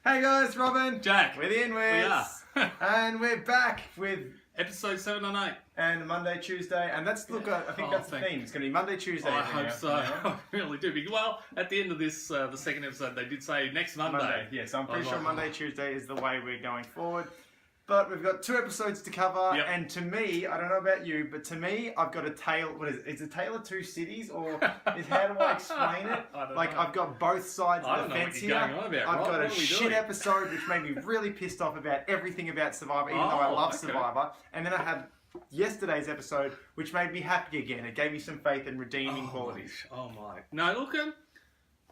Hey guys, Robin. Jack. We're the Inwits. We are. And we're back with Episode 7 and 8. and Monday, Tuesday, and that's look. I think that's the theme. It's going to be Monday, Tuesday. I hope so. I really do. Because, well, at the end of this, the second episode, they did say next Monday. Yes, I'm pretty sure Monday, Tuesday is the way we're going forward. But we've got 2 episodes to cover, and to me, I don't know about you, but to me, I've got a tale. What is it? Is it a tale of 2 cities, or is how do I explain it? I don't like know. I've got both sides of the fence here. I've got a shit episode which made me really pissed off about everything about Survivor, even though I love Survivor, and then I had yesterday's episode which made me happy again. It gave me some faith and redeeming qualities. Oh my! No, look,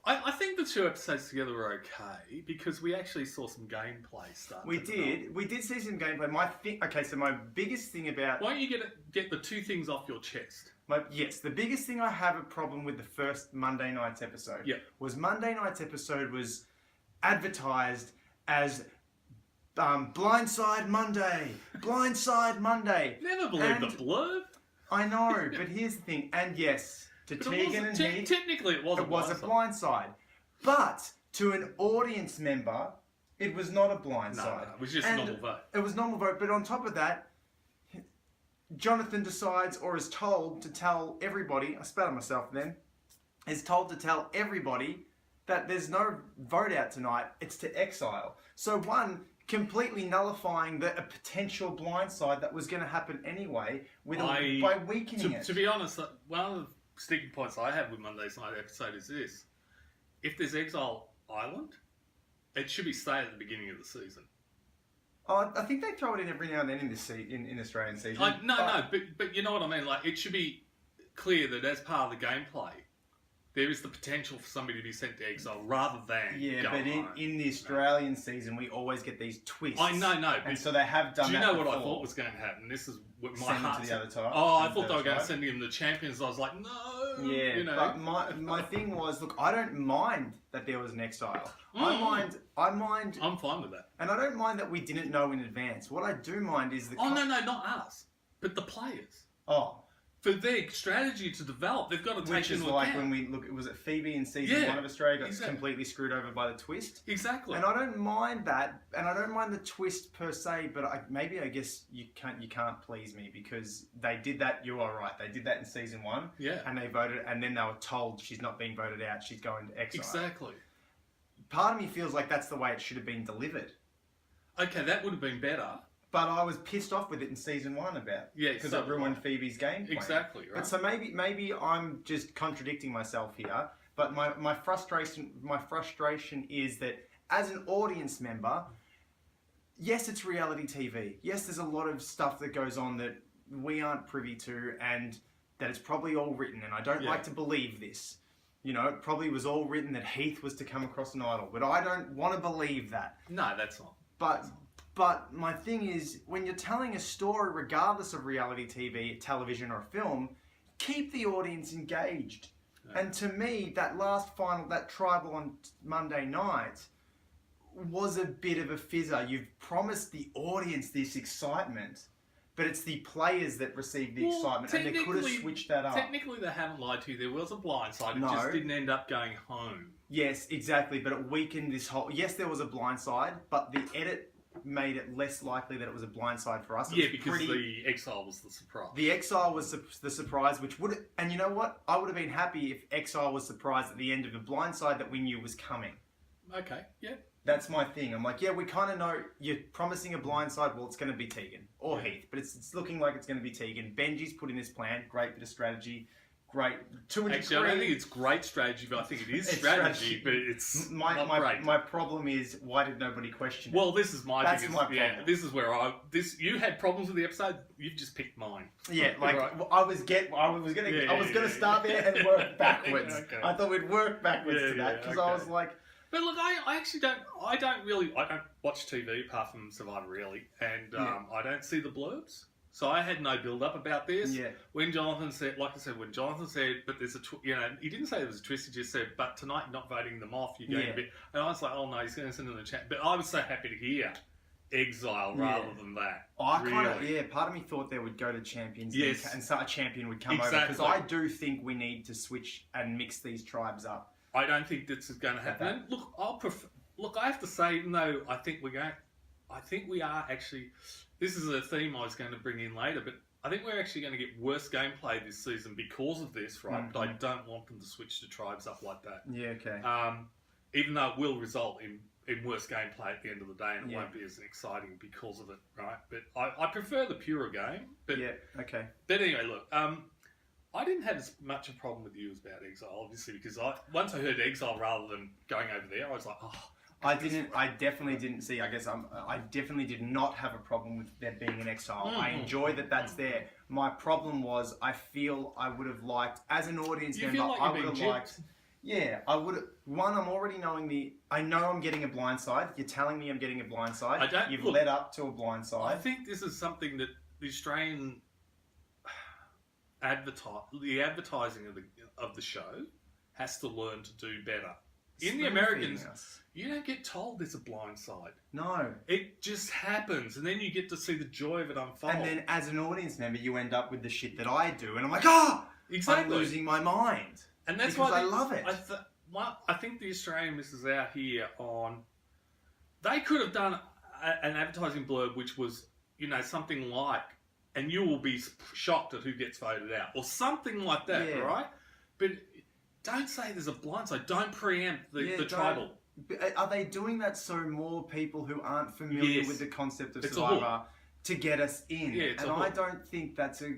I think the 2 episodes together were okay because we actually saw some gameplay start. We did see some gameplay. Okay, so my biggest thing about why don't you get the 2 things off your chest? The biggest thing I have a problem with the first Monday night's episode was Monday night's episode was advertised as Blindside Monday, Blindside Monday. Never believed the blurb. I know, but here's the thing, and yes. To Tegan and Heath, technically it was a blindside. But to an audience member, it was not a blindside. No, it was just a normal vote. It was normal vote, but on top of that, Jonathon decides or is told to tell everybody, I spat on myself then, is told to tell everybody that there's no vote out tonight, it's to exile. So one, completely nullifying a potential blindside that was going to happen anyway by weakening it. To be honest, one of the sticking points I have with Monday's night episode is this: if there's Exile Island, it should be stayed at the beginning of the season. Oh, I think they throw it in every now and then in this in Australian season. But you know what I mean. Like, it should be clear that as part of the gameplay, there is the potential for somebody to be sent to exile rather than in the Australian season, we always get these twists. I know, and so they have done. Do you know what I thought was going to happen? This is what my heart to the other time. Oh, I thought they were going to send him the champions. I was like, no. Yeah, you know. But my thing was, look, I don't mind that there was an exile. I mind. I'm fine with that. And I don't mind that we didn't know in advance. What I do mind is the. Oh no, not us, but the players. Oh. For their strategy to develop, they've got to take into account. When we look, was it Phoebe in season 1 of Australia got completely screwed over by the twist? Exactly. And I don't mind that, and I don't mind the twist per se, but I guess you can't please me because they did that. You are right. They did that in season 1. Yeah. And they voted, and then they were told she's not being voted out. She's going to exile. Exactly. Part of me feels like that's the way it should have been delivered. Okay, that would have been better. But I was pissed off with it in season 1 because it ruined Phoebe's game plan. Exactly, right. But so maybe I'm just contradicting myself here. But my frustration is that as an audience member, yes, it's reality TV. Yes, there's a lot of stuff that goes on that we aren't privy to, and that it's probably all written. And I don't like to believe this. You know, it probably was all written that Heath was to come across an idol, but I don't want to believe that. No, that's not. But my thing is, when you're telling a story, regardless of reality TV, television, or film, keep the audience engaged. Yeah. And to me, that tribal on Monday night was a bit of a fizzer. You've promised the audience this excitement, but it's the players that receive the excitement, and they could have switched that up. Technically, they haven't lied to you. There was a blindside. It just didn't end up going home. Yes, exactly. But it weakened this whole... Yes, there was a blindside, but the edit made it less likely that it was a blindside for us. Because the exile was the surprise. The exile was the surprise, which would... And you know what? I would have been happy if exile was surprised at the end of a blindside that we knew was coming. Okay, yeah. That's my thing. I'm like, we kind of know you're promising a blindside. Well, it's going to be Tegan or Heath, but it's looking like it's going to be Tegan. Benji's put in this plan. Great bit of strategy. Great. Actually, I don't think it's great strategy, but I think it is strategy, but it's not great. My problem is, why did nobody question it? Well, this is my That's my problem. Yeah, this is where you had problems with the episode. You've just picked mine. Yeah, like I was gonna start there and work backwards. Okay. I thought we'd work backwards to that because I was like. But look, I actually don't. I don't watch TV apart from Survivor really, and I don't see the blurbs. So I had no build-up about this. Yeah. When Jonathon said, but there's a, he didn't say there was a twist. He just said, but tonight you're not voting them off. You're going a bit. And I was like, oh no, he's going to send them in the chat. But I was so happy to hear exile rather than that. Part of me thought they would go to champions. Yes. And so a champion would come over. Because I do think we need to switch and mix these tribes up. I don't think this is going to happen. And look, look, I have to say, even though I think we are actually. This is a theme I was going to bring in later, but I think we're actually going to get worse gameplay this season because of this, right? Mm-hmm. But I don't want them to switch to tribes up like that. Yeah, okay. Even though it will result in worse gameplay at the end of the day, and it won't be as exciting because of it, right? But I prefer the purer game. But, yeah, okay. But anyway, look, I didn't have as much a problem with you as about Exile, obviously, because once I heard Exile rather than going over there, I was like, oh. I definitely didn't see. I guess I definitely did not have a problem with there being an Exile. Mm-hmm. I enjoy that that's there. My problem was I feel I would have liked, as an audience member, I would have liked. Yeah, I would have. One, I'm already knowing I know I'm getting a blind-side. You're telling me I'm getting a blind-side. You've led up to a blind-side. I think this is something that the Australian advertising of the show has to learn to do better. In the Americans, you don't get told there's a blind side. No. It just happens, and then you get to see the joy of it unfold. And then as an audience member, you end up with the shit that I do, and I'm like, oh! Exactly. I'm losing my mind. And that's because why I love it. I think the Australian misses out here on... They could have done an advertising blurb which was, something like, and you will be shocked at who gets voted out, or something like that, right? But... Don't say there's a blindside. Don't preempt the tribal. Are they doing that so more people who aren't familiar with the concept of Survivor to get us in? Yeah, and I don't think that's a...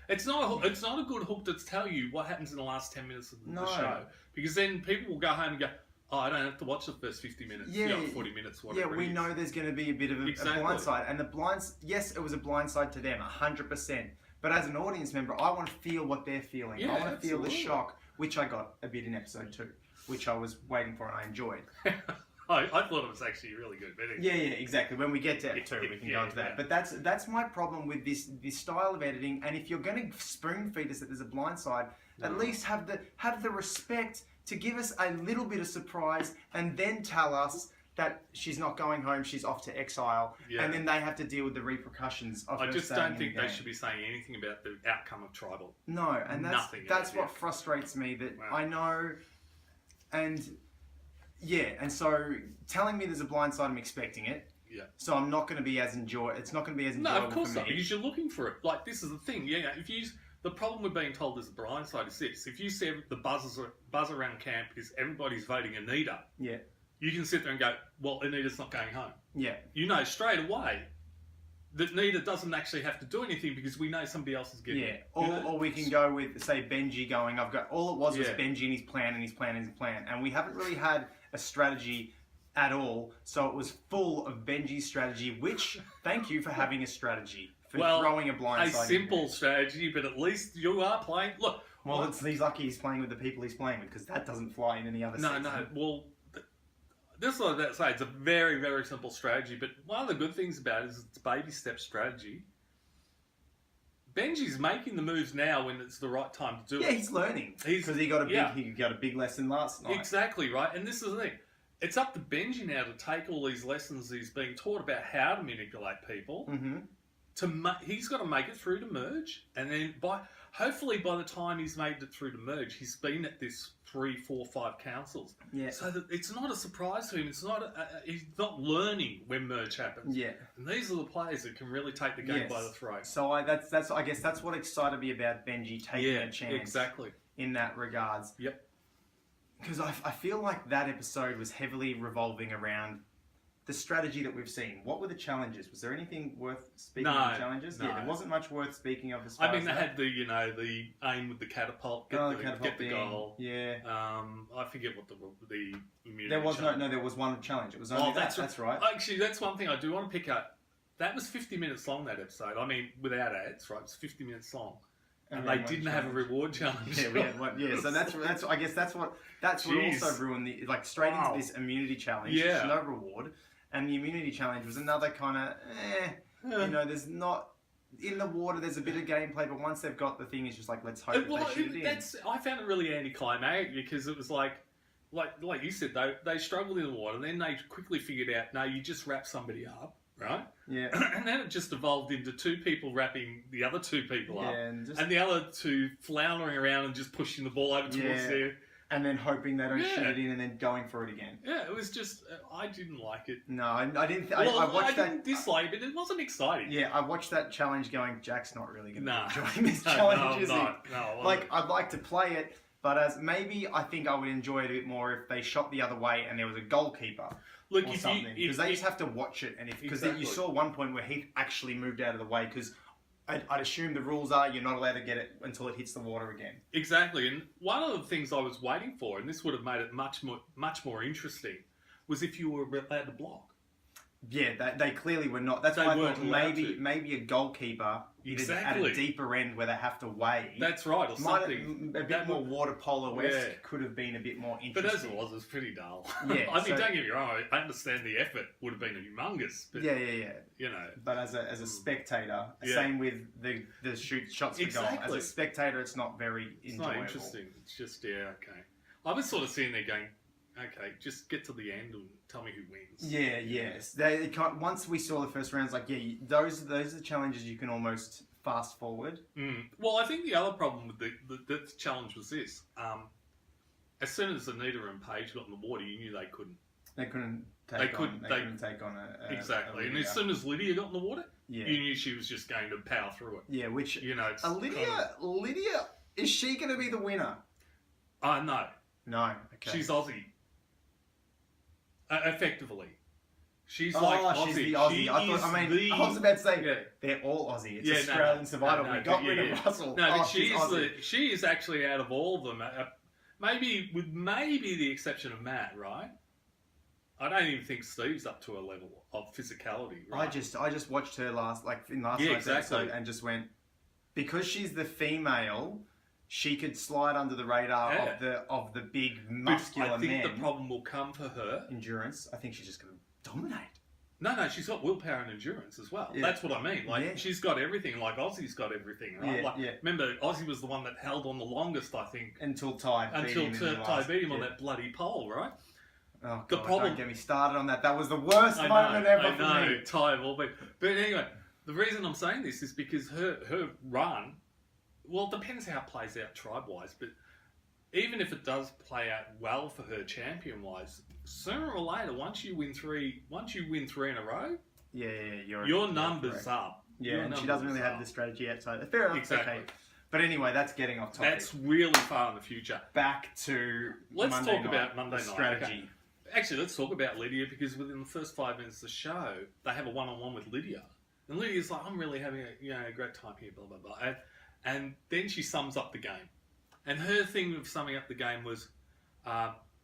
It's not a good hook to tell you what happens in the last 10 minutes of the show. Because then people will go home and go, oh, I don't have to watch the first 50 minutes. Yeah, 40 minutes, whatever. Yeah, we know there's going to be a bit of a blindside. And yes, it was a blindside to them, 100%. But as an audience member, I want to feel what they're feeling. Yeah, I want to feel the shock. Which I got a bit in episode 2, which I was waiting for and I enjoyed. I thought it was actually really good. But yeah, exactly. When we get to episode 2, we can go into that. But that's my problem with this style of editing. And if you're going to spoon feed us that there's a blind side, at least have the respect to give us a little bit of surprise and then tell us that she's not going home, she's off to exile, and then they have to deal with the repercussions of her I just staying don't think in the they game. should be saying anything about the outcome of tribal. No, and that's what frustrates me, that I know, and so telling me there's a blind side, I'm expecting it. Yeah. So I'm not going to be as it's not going to be as enjoyable. No, of course for me. not, because you're looking for it. Like, this is the thing. Yeah, the problem with being told there's a blind side is this: if you see the buzz around camp is everybody's voting Anita. Yeah. You can sit there and go, well, Anita's not going home. Yeah. You know straight away that Anita doesn't actually have to do anything because we know somebody else is getting it. Or we can go with, say, Benji going, all it was Benji and his plan and his plan and his plan. And we haven't really had a strategy at all. So it was full of Benji's strategy, which, thank you for having a strategy. For throwing a blindside. A simple strategy, but at least you are playing. Look. Well, he's lucky he's playing with the people he's playing with, because that doesn't fly in any other season. No. Well, this is what I say. It's a very, very simple strategy, but one of the good things about it is it's baby step strategy. Benji's making the moves now when it's the right time to do it. Yeah, he's learning because he got a big lesson last night. Exactly right, and this is the thing. It's up to Benji now to take all these lessons he's being taught about how to manipulate people. Mm-hmm. He's got to make it through to merge, and then hopefully by the time he's made it through to merge, he's been at this 3, 4, 5 councils. Yeah. So that it's not a surprise to him. It's not. He's not learning when merge happens. Yeah. And these are the players that can really take the game by the throat. So I guess that's what excited me about Benji taking a chance. Exactly. In that regards. Yep. Because I feel like that episode was heavily revolving around the strategy that we've seen. What were the challenges? Was there anything worth speaking of the challenges? No. Yeah, there wasn't much worth speaking of as far as they had the aim with the catapult, get the goal. Yeah. I forget what the immunity there was challenge. There was one challenge. It was only that's right. Actually, that's one thing I do want to pick up. That was 50 minutes long, that episode. I mean, without ads, right? It was 50 minutes long. And they didn't have a reward challenge. Yeah, we had one. Yeah, so that's I guess that's what also ruined straight into this immunity challenge. Yeah. No reward. And the immunity challenge was another kind of, there's not... In the water, there's a bit of gameplay, but once they've got the thing, it's just like, let's hope they shoot it in. I found it really anticlimactic because it was like you said, they struggled in the water, and then they quickly figured out, no, you just wrap somebody up, right? Yeah. And then it just evolved into 2 people wrapping the other 2 people up, and the other 2 floundering around and just pushing the ball over towards there. and then hoping they don't Yeah. shoot it in and then going for it again. Yeah, it was just I didn't like it. No, I didn't. Well, I watched that. didn't dislike it, but it wasn't exciting. Yeah, I watched that challenge going, Jack's not really going to Nah. be enjoying this No, challenge, is he? no, I Like, I'd like to play it, but I think I would enjoy it a bit more if they shot the other way and there was a goalkeeper Look, or if something. you, Because they just have to watch it, and because Exactly. you saw one point where Heath actually moved out of the way, because I'd assume the rules are you're not allowed to get it until it hits the water again. exactly, and one of the things I was waiting for, and this would have made it much more interesting, was if you were allowed to block. Yeah, they clearly were not. That's They why I weren't thought allowed to. maybe a goalkeeper Exactly. at a deeper end where they have to weigh. That's right, or something. A bit more water polo-esque Yeah. could have been a bit more But as interesting. it was pretty dull. Yeah, I mean, so- don't get me wrong, I understand the effort would have been humongous, but, Yeah. you know. But as a spectator, Yeah. same with the shots for goal. As Exactly. a spectator, it's not very It's enjoyable. not interesting. It's just, yeah, okay. I was sort of sitting there going, okay, just get to the end and tell me who wins. Yeah, yes. They can't, once we saw the first rounds, like, yeah, those are the challenges you can almost fast forward. Well, I think the other problem with the challenge was this. As soon as Anita and Paige got in the water, you knew they couldn't. They couldn't They take couldn't take on a Exactly. And Lydia. as soon as Lydia got in the water, Yeah. you knew she was just going to power through it. Yeah, which You know, it's Lydia, is she going to be the winner? No. No. Okay. She's Aussie. Effectively. She's like Aussie. She's the Aussie. She I is was about to say Yeah. they're all Aussie. It's Yeah, no, Australian no, Survivor. no, We got yeah, rid yeah. of Russell. No, but she's Aussie. she is actually out of all of them. Maybe with the exception of Matt, right? I don't even think Steve's up to a level of physicality. Right? I just watched her last Yeah, night's exactly. episode and just went, because she's the female, she could slide under the radar of the big But muscular I think men. the problem will come for her. Endurance. I think she's just going to dominate. No, she's got willpower and endurance as well. Yeah. That's what I mean. Like Yeah. she's got everything. Like Aussie's got everything, right? Yeah, like, yeah. Remember, Aussie was the one that held on the longest, I think, Until Ty beat him in the Ty last- beat him on yeah. that bloody pole, right? Oh, The God, problem- don't get me started on that. That was the worst I moment know, ever for me. Ty will be. But anyway, the reason I'm saying this is because her run, well, it depends how it plays out tribe-wise, but even if it does play out well for her champion-wise, sooner or later, once you win three in a row, Yeah, your numbers correct. up. Yeah, Your and she numbers doesn't really up. have the strategy yet, so fair enough. Exactly. Okay. But anyway, that's getting off topic. That's really far in the future. Back to Let's Monday talk night, about Monday the night, strategy. okay. Actually, let's talk about Lydia, because within the first 5 minutes of the show, they have a one-on-one with Lydia. And Lydia's like, I'm really having a great time here, blah, blah, blah. And then she sums up the game. And her thing of summing up the game was,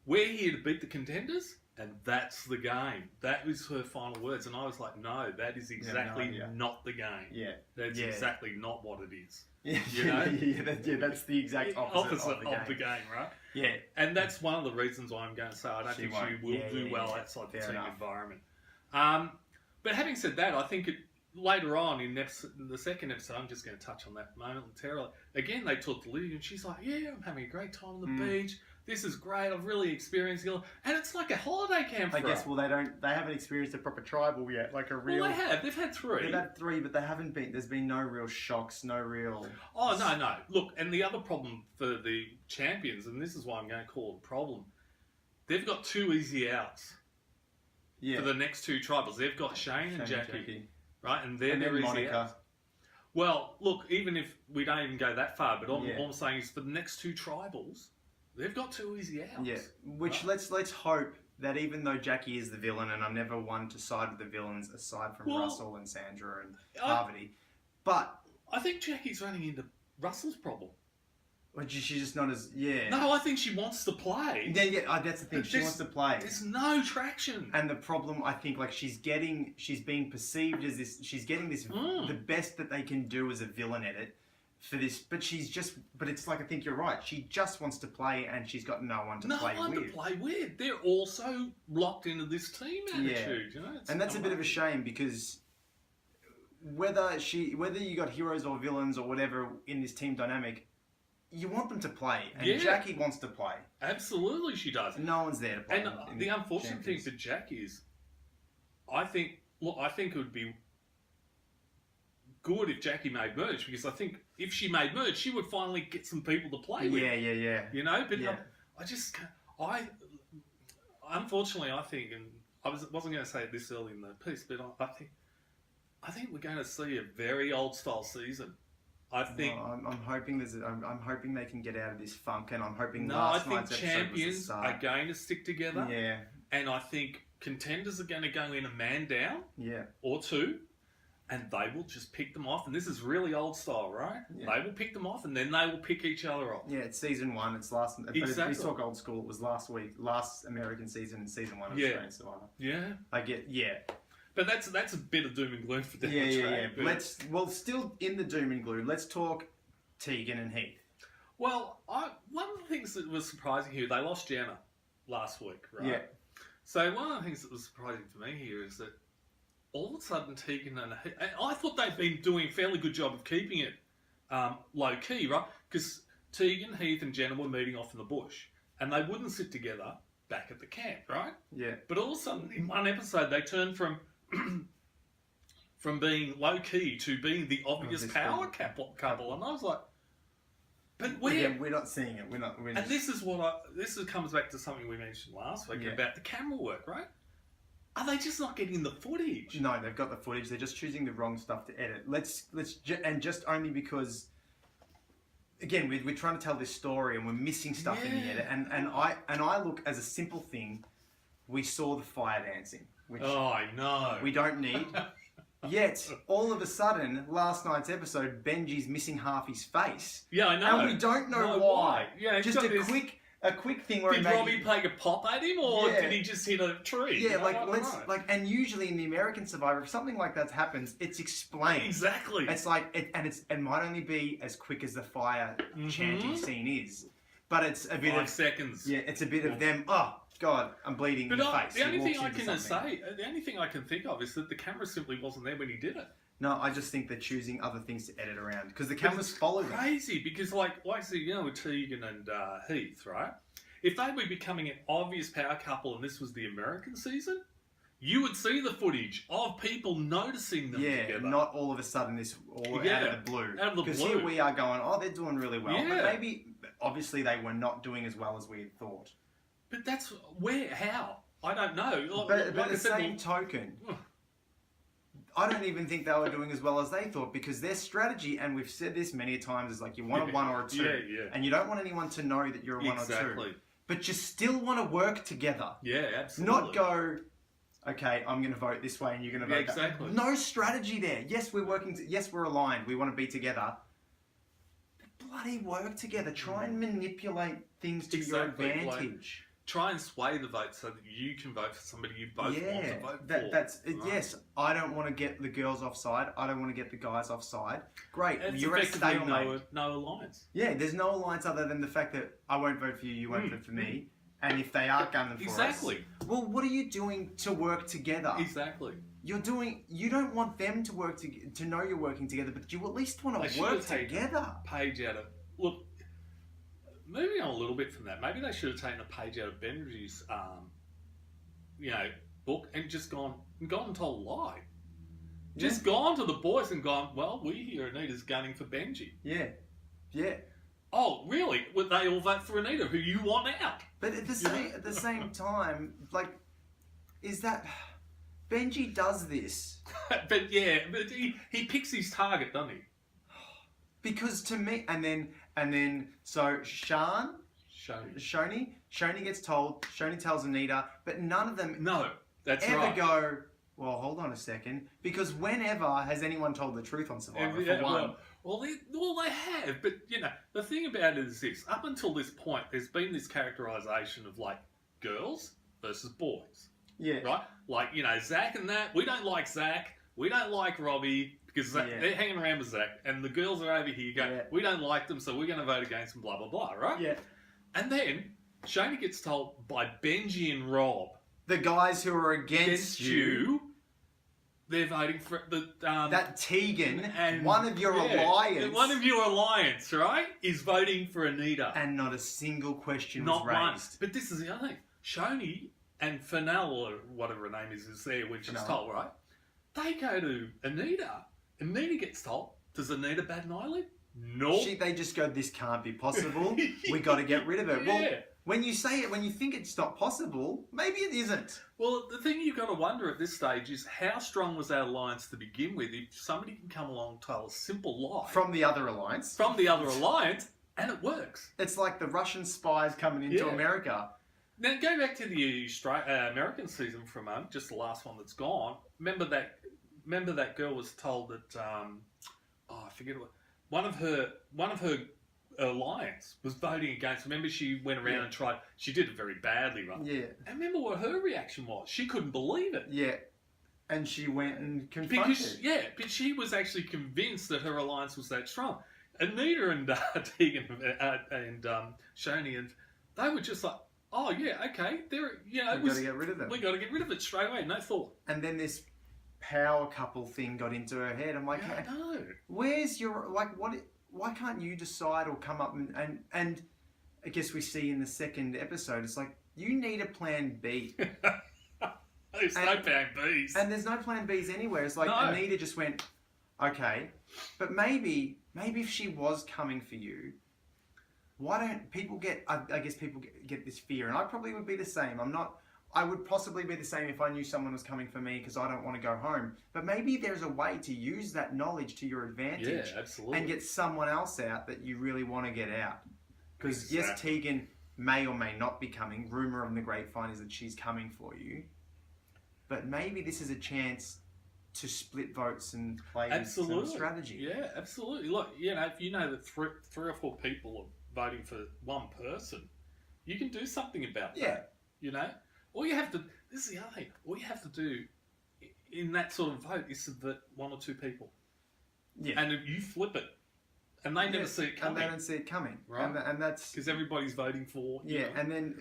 we're here to beat the contenders, and that's the game. That was her final words. And I was like, no, that is exactly idea. not the game. Yeah. That's Yeah. exactly not what it is. Yeah, You know? that's the exact opposite of the game. Right? Yeah. And that's one of the reasons why I'm going to say I don't think she won't. will Yeah, do yeah, well yeah. outside the Fair team enough. environment. But having said that, I think later on in the second episode, I'm just going to touch on that momentarily. Again, they talked to Lydia, and she's like, "Yeah, I'm having a great time on the beach. This is great. I've really experienced it, and it's like a holiday camp." I guess. Well, they haven't experienced a proper tribal yet, like a real. Well, they have. They've had 3. They've had 3, but they haven't been. There's been no real shocks, no real. Oh, no. Look, and the other problem for the champions, and this is why I'm going to call it a problem, they've got 2 easy outs Yeah. for the next 2 tribals. They've got Shane and Jackie, right? And they're And their then easy Monica. outs. Well, look, even if we don't even go that far, but all Yeah. I'm saying is for the next 2 tribals, they've got 2 easy outs. Yeah. Which right? let's hope that even though Jackie is the villain, and I'm never one to side with the villains aside from Well, Russell and Sandra and Parvati, but I think Jackie's running into Russell's problem. she's just not as No, I think she wants to play. Yeah. That's the thing. She wants to play. There's no traction. And the problem, I think, like she's being perceived as this. She's getting this the best that they can do as a villain at it for this. But it's like I think you're right. She just wants to play, and she's got no one to play with. They're also locked into this team attitude. You know, And that's a bit of a shame because whether you got heroes or villains or whatever in this team dynamic, you want them to play, and Jackie wants to play. Absolutely, she does. No one's there to play. And the unfortunate thing for Jack is, I think it would be good if Jackie made merge, because I think if she made merge, she would finally get some people to play with. Yeah. You know, but I just can't. Unfortunately, I think, and wasn't going to say it this early in the piece, but I think we're going to see a very old style season. I think. Well, I'm hoping I'm hoping they can get out of this funk, and I'm hoping. No, last I think night's episode was the champions start. are going to stick together. Yeah. And I think contenders are going to go in a man down. Yeah. Or two. And they will just pick them off. And this is really old style, right? Yeah. They will pick them off and then they will pick each other off. Yeah, it's season 1. It's last. But Exactly. if we talk old school, it was last American season and season 1 of Australian Survivor. Yeah. I get. Yeah. But that's a bit of doom and gloom for them. Yeah. But still in the doom and gloom. Let's talk Tegan and Heath. Well, one of the things that was surprising here, they lost Jenna last week, right? Yeah. So one of the things that was surprising for me here is that all of a sudden Tegan and I thought they'd been doing a fairly good job of keeping it low key, right? Because Tegan, Heath, and Jenna were meeting off in the bush, and they wouldn't sit together back at the camp, right? Yeah. But all of a sudden, in one episode, they turned from being low key to being the obvious power couple, and I was like, but we're not seeing it. We're not. And this comes back to something we mentioned last week about the camera work, right? Are they just not getting the footage? No, they've got the footage. They're just choosing the wrong stuff to edit. And just only because, again, we're trying to tell this story and we're missing stuff in the edit. And I look as a simple thing. We saw the fire dancing, which I know we don't need. Yet, all of a sudden, last night's episode, Benji's missing half his face. Yeah, I know. And we don't know why. Yeah, just a quick thing where did Robbie take a pop at him, or did he just hit a tree? Yeah, and usually in the American Survivor, if something like that happens, it's explained. Exactly. It's like it might only be as quick as the fire chanting scene is, but it's a bit 5 seconds. Yeah, it's a bit of them. Oh God, I'm bleeding in the face. The only thing I can think of is that the camera simply wasn't there when he did it. No, I just think they're choosing other things to edit around because the cameras follow them. Crazy because like with Tegan and Heath, right? If they were becoming an obvious power couple and this was the American season, you would see the footage of people noticing them together. Yeah, not all of a sudden out of the blue. Out of the blue. Because here we are going, they're doing really well. Yeah. But maybe, obviously, they were not doing as well as we had thought. But that's how? I don't know. But the same token, I don't even think they were doing as well as they thought because their strategy, and we've said this many times, is like you want a 1 or a 2. And you don't want anyone to know that you're a 1 or 2. But you still want to work together. Yeah, absolutely. Not go, okay, I'm going to vote this way and you're going to vote that way. No strategy there. Yes, we're working. Yes, we're aligned. We want to be together. But bloody work together. Try and manipulate things to your advantage. Try and sway the vote so that you can vote for somebody you both want to vote for. Yes, I don't want to get the girls offside. I don't want to get the guys offside. Great. You're effectively no alliance. Yeah, there's no alliance other than the fact that I won't vote for you, you won't vote for me. And if they are gunning for us... Well, what are you doing to work together? Exactly. You don't want them to work to know you're working together, but you at least want to work together. Page out of... Look, moving on a little bit from that, maybe they should have taken a page out of Benji's, book and just gone and told a lie. Just gone to the boys and gone, well, we hear Anita's gunning for Benji. Yeah. Yeah. Oh, really? Would they all vote for Anita, who you want out? But at the same time, like, is that... Benji does this. but he picks his target, doesn't he? Because to me, and then so Shonee gets told, Shonee tells Anita, but none of them ever go, well, hold on a second, because whenever has anyone told the truth on Survivor, for one? Well, they have, but, the thing about it is this. Up until this point, there's been this characterisation of, like, girls versus boys. Yeah. Right? Like, Zach and that, we don't like Zach, we don't like Robbie, because they're hanging around with Zach, and the girls are over here going, we don't like them, so we're going to vote against them, blah, blah, blah, right? Yeah. And then, Shonee gets told by Benji and Rob, the guys who are against you, they're voting for that Tegan and one of your alliance, right, is voting for Anita, and not a single question was raised. One. But this is the other thing: Shonee and Fennell, or whatever her name is there when she's told, right? They go to Anita. Anita gets told. Does Anita bat an eyelid? No. They just go, this can't be possible. We got to get rid of her. when you say it, when you think it's not possible, maybe it isn't. Well, the thing you've got to wonder at this stage is how strong was that alliance to begin with? If somebody can come along, tell a simple lie From the other alliance. And it works. It's like the Russian spies coming into America. Now go back to the American season for a moment, just the last one that's gone. Remember that girl was told that I forget what one of her alliance was voting against. Remember, she went around and tried. She did it very badly, right? Yeah. And remember what her reaction was? She couldn't believe it. Yeah. And she went and confronted. But she was actually convinced that her alliance was that strong. Anita and Tegan and Shonee, and they were just like, oh yeah, okay, we've got to get rid of them. We got to get rid of it straight away, no thought. And then this power couple thing got into her head. I'm like, I know. Where's your what? Why can't you decide or come up and I guess we see in the second episode, it's like you need a plan B. There's no plan Bs. And there's no plan Bs anywhere. It's like Anita just went, okay, but maybe if she was coming for you, why don't people get? I guess people get this fear, and I probably would be the same. I would possibly be the same if I knew someone was coming for me because I don't want to go home. But maybe there's a way to use that knowledge to your advantage, absolutely, and get someone else out that you really want to get out. Because yes, Tegan may or may not be coming. Rumor on the grapevine is that she's coming for you, but maybe this is a chance to split votes and play some strategy. Yeah, absolutely. Look, if you know that three or four people are voting for one person, you can do something about that. All you have to, this is the other thing, all you have to do in that sort of vote is subvert one or two people. Yeah. And if you flip it, and they never see it coming. And they don't see it coming. Right. And that's... Because everybody's voting for... and then,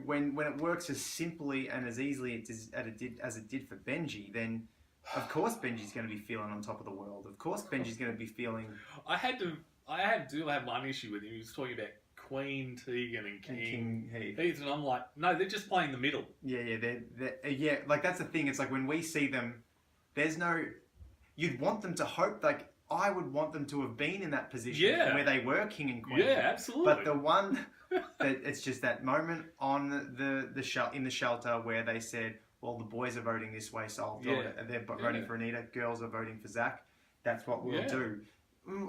when it works as simply and as easily as it did for Benji, then of course Benji's going to be feeling on top of the world. Of course Benji's going to be feeling... I do have one issue with him. He was talking about Queen Tegan and King Heath, and I'm like, no, they're just playing the middle. Yeah, like that's the thing. It's like when we see them, there's no. You'd want them to hope. Like I would want them to have been in that position where they were King and Queen. Yeah, absolutely. But the one that it's just that moment on in the shelter where they said, well, the boys are voting this way, so I'll do it. And they're voting for Anita. Girls are voting for Zach. That's what we'll do.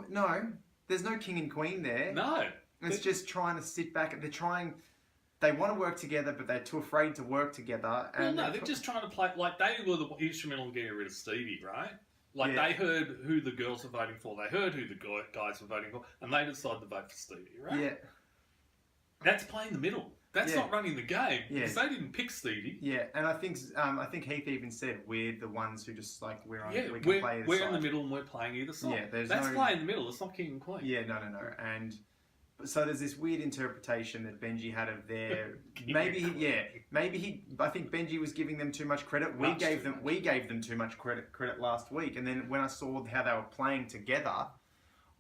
No, there's no King and Queen there. No. It's just trying to sit back. They want to work together, but they're too afraid to work together. And they're just trying to play, like they were the instrumental in getting rid of Stevie, right? Like they heard who the girls were voting for, they heard who the guys were voting for, and they decided to vote for Stevie, right? Yeah. That's playing the middle. That's not running the game, because they didn't pick Stevie. Yeah, and I think Heath even said, we're the ones who just, like, we can play either we're side. In the middle and we're playing either side. Yeah, that's playing in the middle, it's not King and Queen. Yeah, no. And... So there's this weird interpretation that Benji had of their I think Benji was giving them too much credit. We gave them too much credit last week, and then when I saw how they were playing together,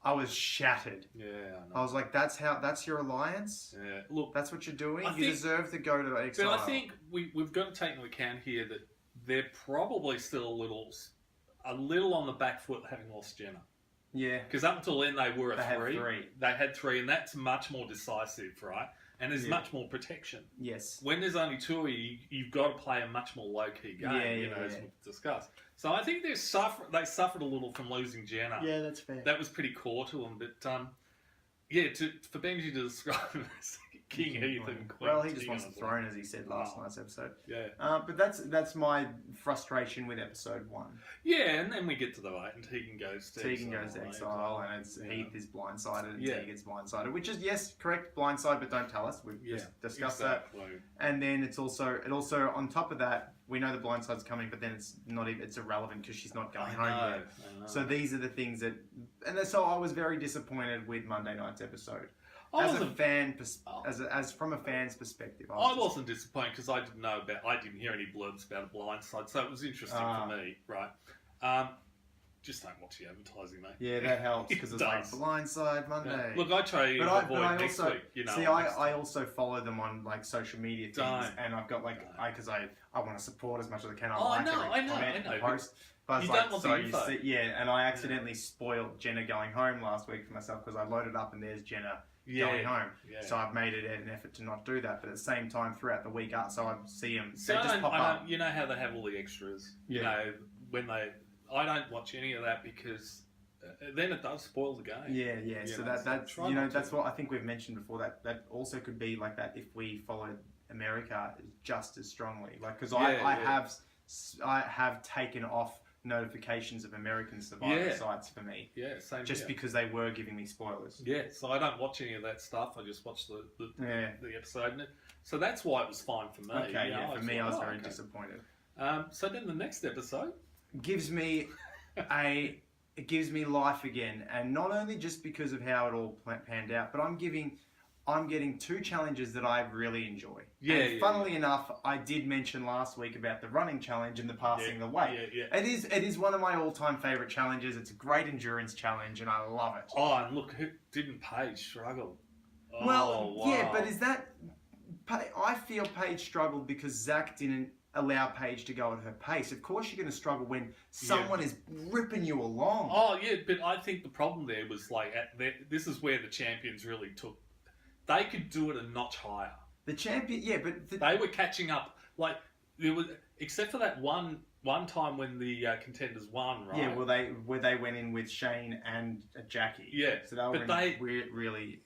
I was shattered. Yeah, I was like, that's your alliance? Yeah. Look, that's what you're doing? You deserve to go to exile. But I think we've got to take into account here that they're probably still a little on the back foot having lost Jenna. Yeah. Because up until then they were at three. They had three, and that's much more decisive, right? And there's much more protection. Yes. When there's only two of you, you've got to play a much more low-key game, as we've discussed. So I think they suffered a little from losing Jenna. Yeah, that's fair. That was pretty core to them, but for Benji to describe him as King Heath and Queen. Well, he just wants the throne, as he said last night's episode. Yeah. But that's my frustration with episode 1. Yeah, and then we get to the right, and Tegan goes to exile, and it's Heath is blindsided, and Tegan's blindsided, which is correct, blindside, but don't tell us. We've just discussed that. And then it also on top of that, we know the blindside's coming, but then it's irrelevant because she's not going home yet. So these are the things so I was very disappointed with Monday night's episode. As from a fan's perspective, I wasn't disappointed because I didn't hear any blurbs about a blindside, so it was interesting for me, right? Just don't watch the advertising, mate. Yeah, that helps because it's like blindside Monday. Yeah. Look, I try to avoid next week. I also follow them on like social media things, and I've got because I want to support as much as I can. I know. Post. But you don't want the info. And I accidentally spoiled Jenna going home last week for myself because I loaded up and there's Jenna going home. Yeah. So I've made it an effort to not do that. But at the same time, throughout the week, so I see them. So they just pop up. you know how they have all the extras. Yeah. You know when I don't watch any of that because then it does spoil the game. Yeah. You So know, that's try you know not that's to. what I think we've mentioned before. That also could be like that if we followed America just as strongly. Like because I have taken off notifications of American Survivor sites for me. Yeah, same. Just because they were giving me spoilers. Yeah, so I don't watch any of that stuff. I just watch the episode. So that's why it was fine for me. Okay, You know, for me, I was very okay. disappointed. So then the next episode Gives me it gives me life again, and not only just because of how it all panned out, but I'm getting two challenges that I really enjoy. And funnily enough, I did mention last week about the running challenge and the passing the weight. Yeah. It is one of my all-time favourite challenges. It's a great endurance challenge, and I love it. Oh, and look, who didn't Paige struggle? Oh, Well, wow. yeah, but is that... I feel Paige struggled because Zach didn't allow Paige to go at her pace. Of course you're going to struggle when someone is ripping you along. Oh, yeah, but I think the problem there was like, this is where the champions really took... They could do it a notch higher. The champion, yeah, but... They were catching up. Like, there was... Except for that one time when the contenders won, right? Yeah, where they went in with Shane and Jackie. Yeah. So they were really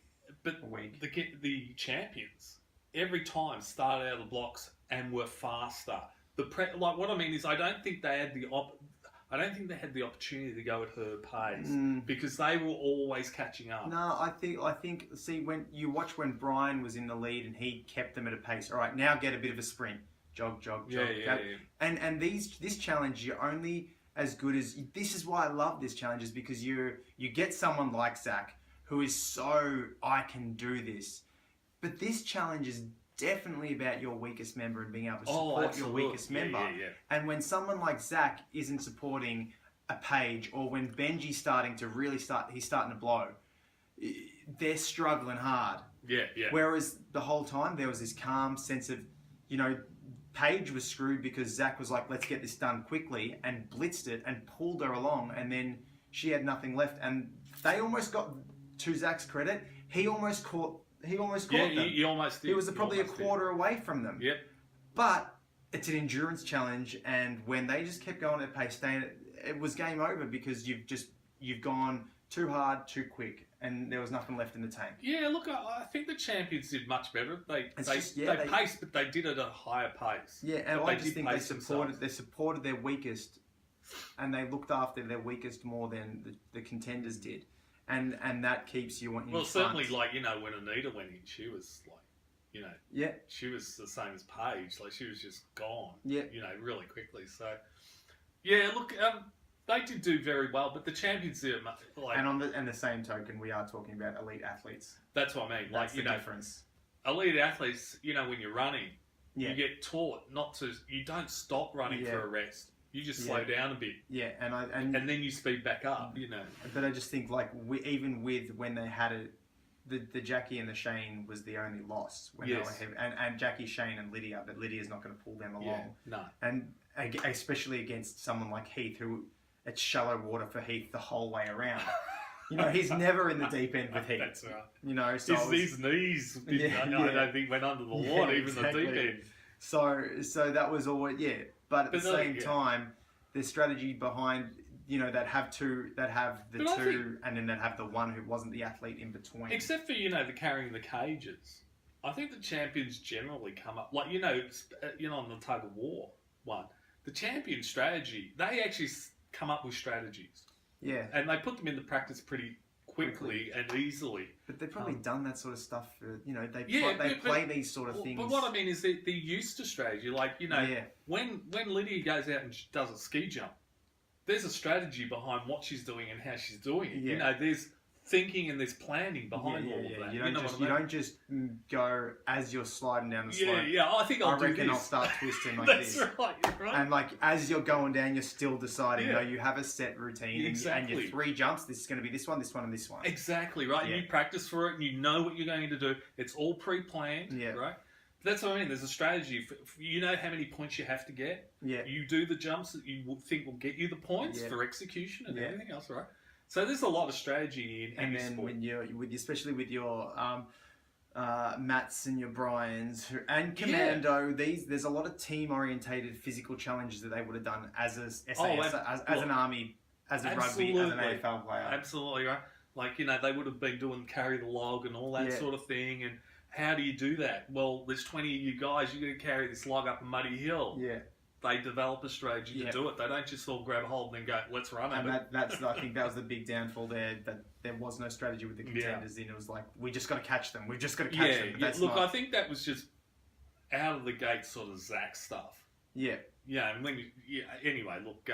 weak. The champions, every time, started out of the blocks and were faster. Like, what I mean is, I don't think they had the opportunity to go at her pace because they were always catching up. No, I think. See, when you watch when Brian was in the lead and he kept them at a pace. All right, now get a bit of a sprint, jog. Yeah. And this challenge, you're only as good as. This is why I love this challenge, is because you get someone like Zach who is so I can do this, but this challenge is definitely about your weakest member and being able to support your weakest member. Yeah. And when someone like Zach isn't supporting a Paige, or when Benji's starting to he's starting to blow, they're struggling hard. Yeah. Whereas the whole time there was this calm sense of, Paige was screwed because Zach was like, let's get this done quickly, and blitzed it and pulled her along, and then she had nothing left. And they almost got, to Zach's credit, he almost caught them. He almost did. He was probably a quarter away from them. Yep. But it's an endurance challenge, and when they just kept going at pace, it was game over because you've gone too hard, too quick, and there was nothing left in the tank. Yeah, look, I think the champions did much better. They they paced, but they did it at a higher pace. Yeah, and but I just think they supported their weakest, and they looked after their weakest more than the contenders did. And that keeps you in Well, front. certainly, like, when Anita went in, she was like, yeah, she was the same as Paige. Like, she was just gone. Yeah. Really quickly. So, yeah, look, they did do very well, but the champions did like. And on the same token, we are talking about elite athletes. That's what I mean. That's the difference. Elite athletes, when you're running, you get taught not to. You don't stop running for a rest. You just slow down a bit. Yeah, and then you speed back up. But I just think even with when they had it, the Jackie and the Shane was the only loss when they were heavy, and Jackie, Shane, and Lydia. But Lydia's not going to pull them along. Yeah, no. And especially against someone like Heath, who it's shallow water for Heath the whole way around. He's never in the deep end with Heath. That's right. So his knees, I don't think went under the water, even exactly. The deep end. So that was all. Yeah. But at the same time, the strategy behind, that have the two, and then that have the one who wasn't the athlete in between. Except for, the carrying the cages. I think the champions generally come up, like, on the tug of war one, the champion strategy, they actually come up with strategies. Yeah. And they put them into practice pretty quickly and easily. But they've probably done that sort of stuff for, they play these sort of things. But what I mean is they're used to strategy. Like, when Lydia goes out and does a ski jump, there's a strategy behind what she's doing and how she's doing it. Yeah. There's thinking and there's planning behind all of that. You don't just go as you're sliding down the slope. Yeah, I think I reckon I'll start twisting like That's this. Right. And like as you're going down, you're still deciding. No, you have a set routine. Exactly. And your 3 jumps. This is going to be this one, and this one. Exactly right. Yeah. You practice for it, and you know what you're going to do. It's all pre-planned. Yeah. Right. That's what I mean. There's a strategy. You know how many points you have to get. Yeah. You do the jumps that you think will get you the points for execution and everything else, right? So there's a lot of strategy in And any then sport. especially with your Matts and your Bryans and Commando, there's a lot of team orientated physical challenges that they would have done as a SAS, as an army, as a rugby, as an AFL player. Absolutely right. Like, they would have been doing carry the log and all that sort of thing. And how do you do that? Well, there's 20 of you guys, you're going to carry this log up a muddy hill. Yeah. They develop a strategy to do it. They don't just all grab a hold and then go, let's run it. And that's I think that was the big downfall there, that there was no strategy with the Contenders in. It was like, we just got to catch them. We've just got to catch them. But Look, I think that was just out of the gate sort of Zach stuff. Yeah. Yeah, and anyway, look,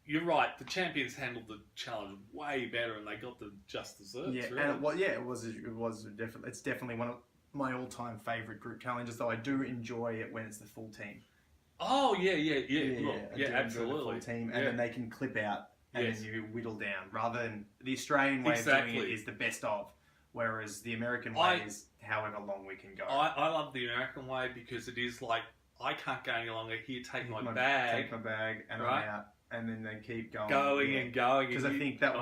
you're right. The champions handled the challenge way better, and they got the just desserts. Yeah, really. and it was definitely, it's definitely one of my all-time favorite group challenges. Though I do enjoy it when it's the full team. Oh yeah, Look, absolutely. The full team, and then they can clip out, and then you whittle down. Rather than the Australian way of doing it is the best of, whereas the American way is however long we can go. I love the American way because it is like, I can't go any longer. Here, take my bag. Take my bag, and I'm out. And then they keep going. And going. Because I think that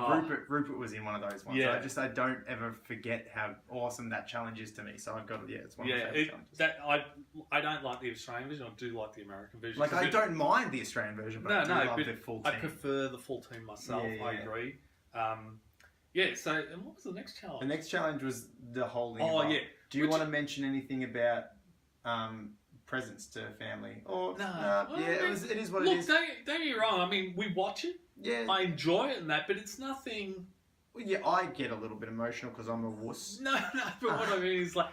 Rupert was in one of those ones. Yeah. I don't ever forget how awesome that challenge is to me. So I've got it's one of my favorite challenges. I don't like the Australian version. I do like the American version. Like, I don't mind the Australian version, but I do love the full team. I prefer the full team myself. I agree. So, and what was the next challenge? The next challenge was the holding. Do you want to mention anything about presents to family? Or it is what it is. Don't get me wrong. I mean, we watch it. Yeah, I enjoy it and that, but it's nothing. Well, yeah, I get a little bit emotional because I'm a wuss. No, but what I mean is, like,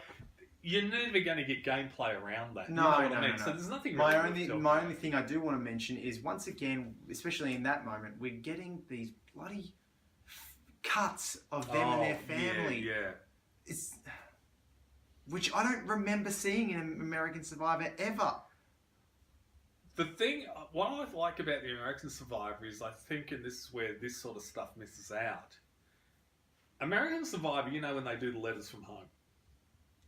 you're never going to get gameplay around that. No, you know what I mean? So there's nothing. My only thing I do want to mention is, once again, especially in that moment, we're getting these bloody cuts of them and their family. Yeah. It's. Which I don't remember seeing in American Survivor ever. The thing, what I like about the American Survivor is, I think, and this is where this sort of stuff misses out. American Survivor, when they do the letters from home.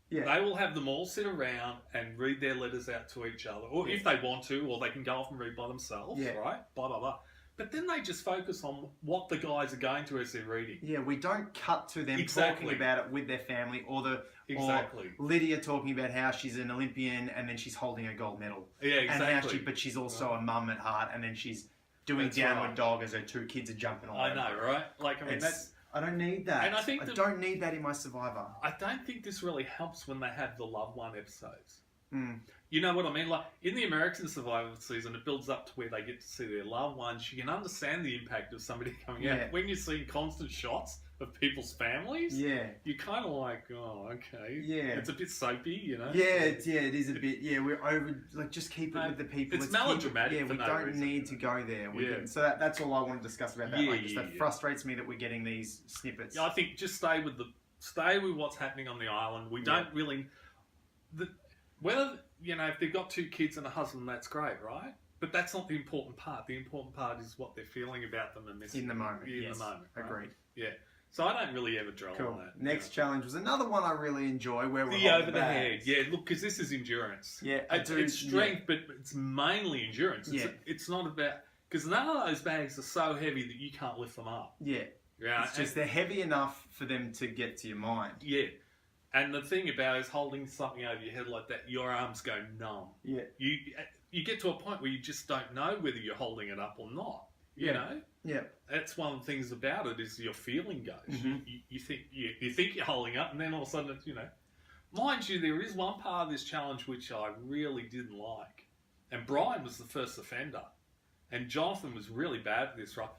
Yeah. They will have them all sit around and read their letters out to each other. Or if they want to, or they can go off and read by themselves, right? Blah, blah, blah. But then they just focus on what the guys are going to as they're reading. Yeah, we don't cut to them talking about it with their family, or Lydia talking about how she's an Olympian and then she's holding a gold medal. Yeah, exactly. But she's also a mum at heart, and then she's doing downward dog as her two kids are jumping all over. I know, right? Like, I mean, I don't need that. And I don't need that in my Survivor. I don't think this really helps when they have the loved one episodes. Mm. You know what I mean? Like, in the American Survivor season, it builds up to where they get to see their loved ones. You can understand the impact of somebody coming out. When you're seeing constant shots of people's families, you're kind of like, oh, okay. Yeah. It's a bit soapy, Yeah, it is a bit. Yeah, we're over, like, just keep it with the people. It's melodramatic. We don't need to go there. So that's all I want to discuss about that. That frustrates me that we're getting these snippets. Yeah, I think just stay with what's happening on the island. We don't really... Whether, if they've got two kids and a husband, that's great, right? But that's not the important part. The important part is what they're feeling about them and this in the moment. In the moment, right? Agreed. Yeah. So I don't really ever dwell on that. Next challenge was another one I really enjoy, where we're the over the head. Yeah, look, because this is endurance. Yeah, it's strength, but it's mainly endurance. It's not about, because none of those bags are so heavy that you can't lift them up. Yeah. Yeah. It's just they're heavy enough for them to get to your mind. Yeah. And the thing about it is, holding something over your head like that, your arms go numb. Yeah. You get to a point where you just don't know whether you're holding it up or not. You know? Yeah. That's one of the things about it, is your feeling goes. Mm-hmm. You think you're holding up, and then all of a sudden it's, Mind you, there is one part of this challenge which I really didn't like. And Brian was the first offender. And Jonathon was really bad at this, right?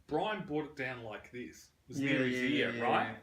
Brian brought it down like this. It was near his ear, right? Yeah.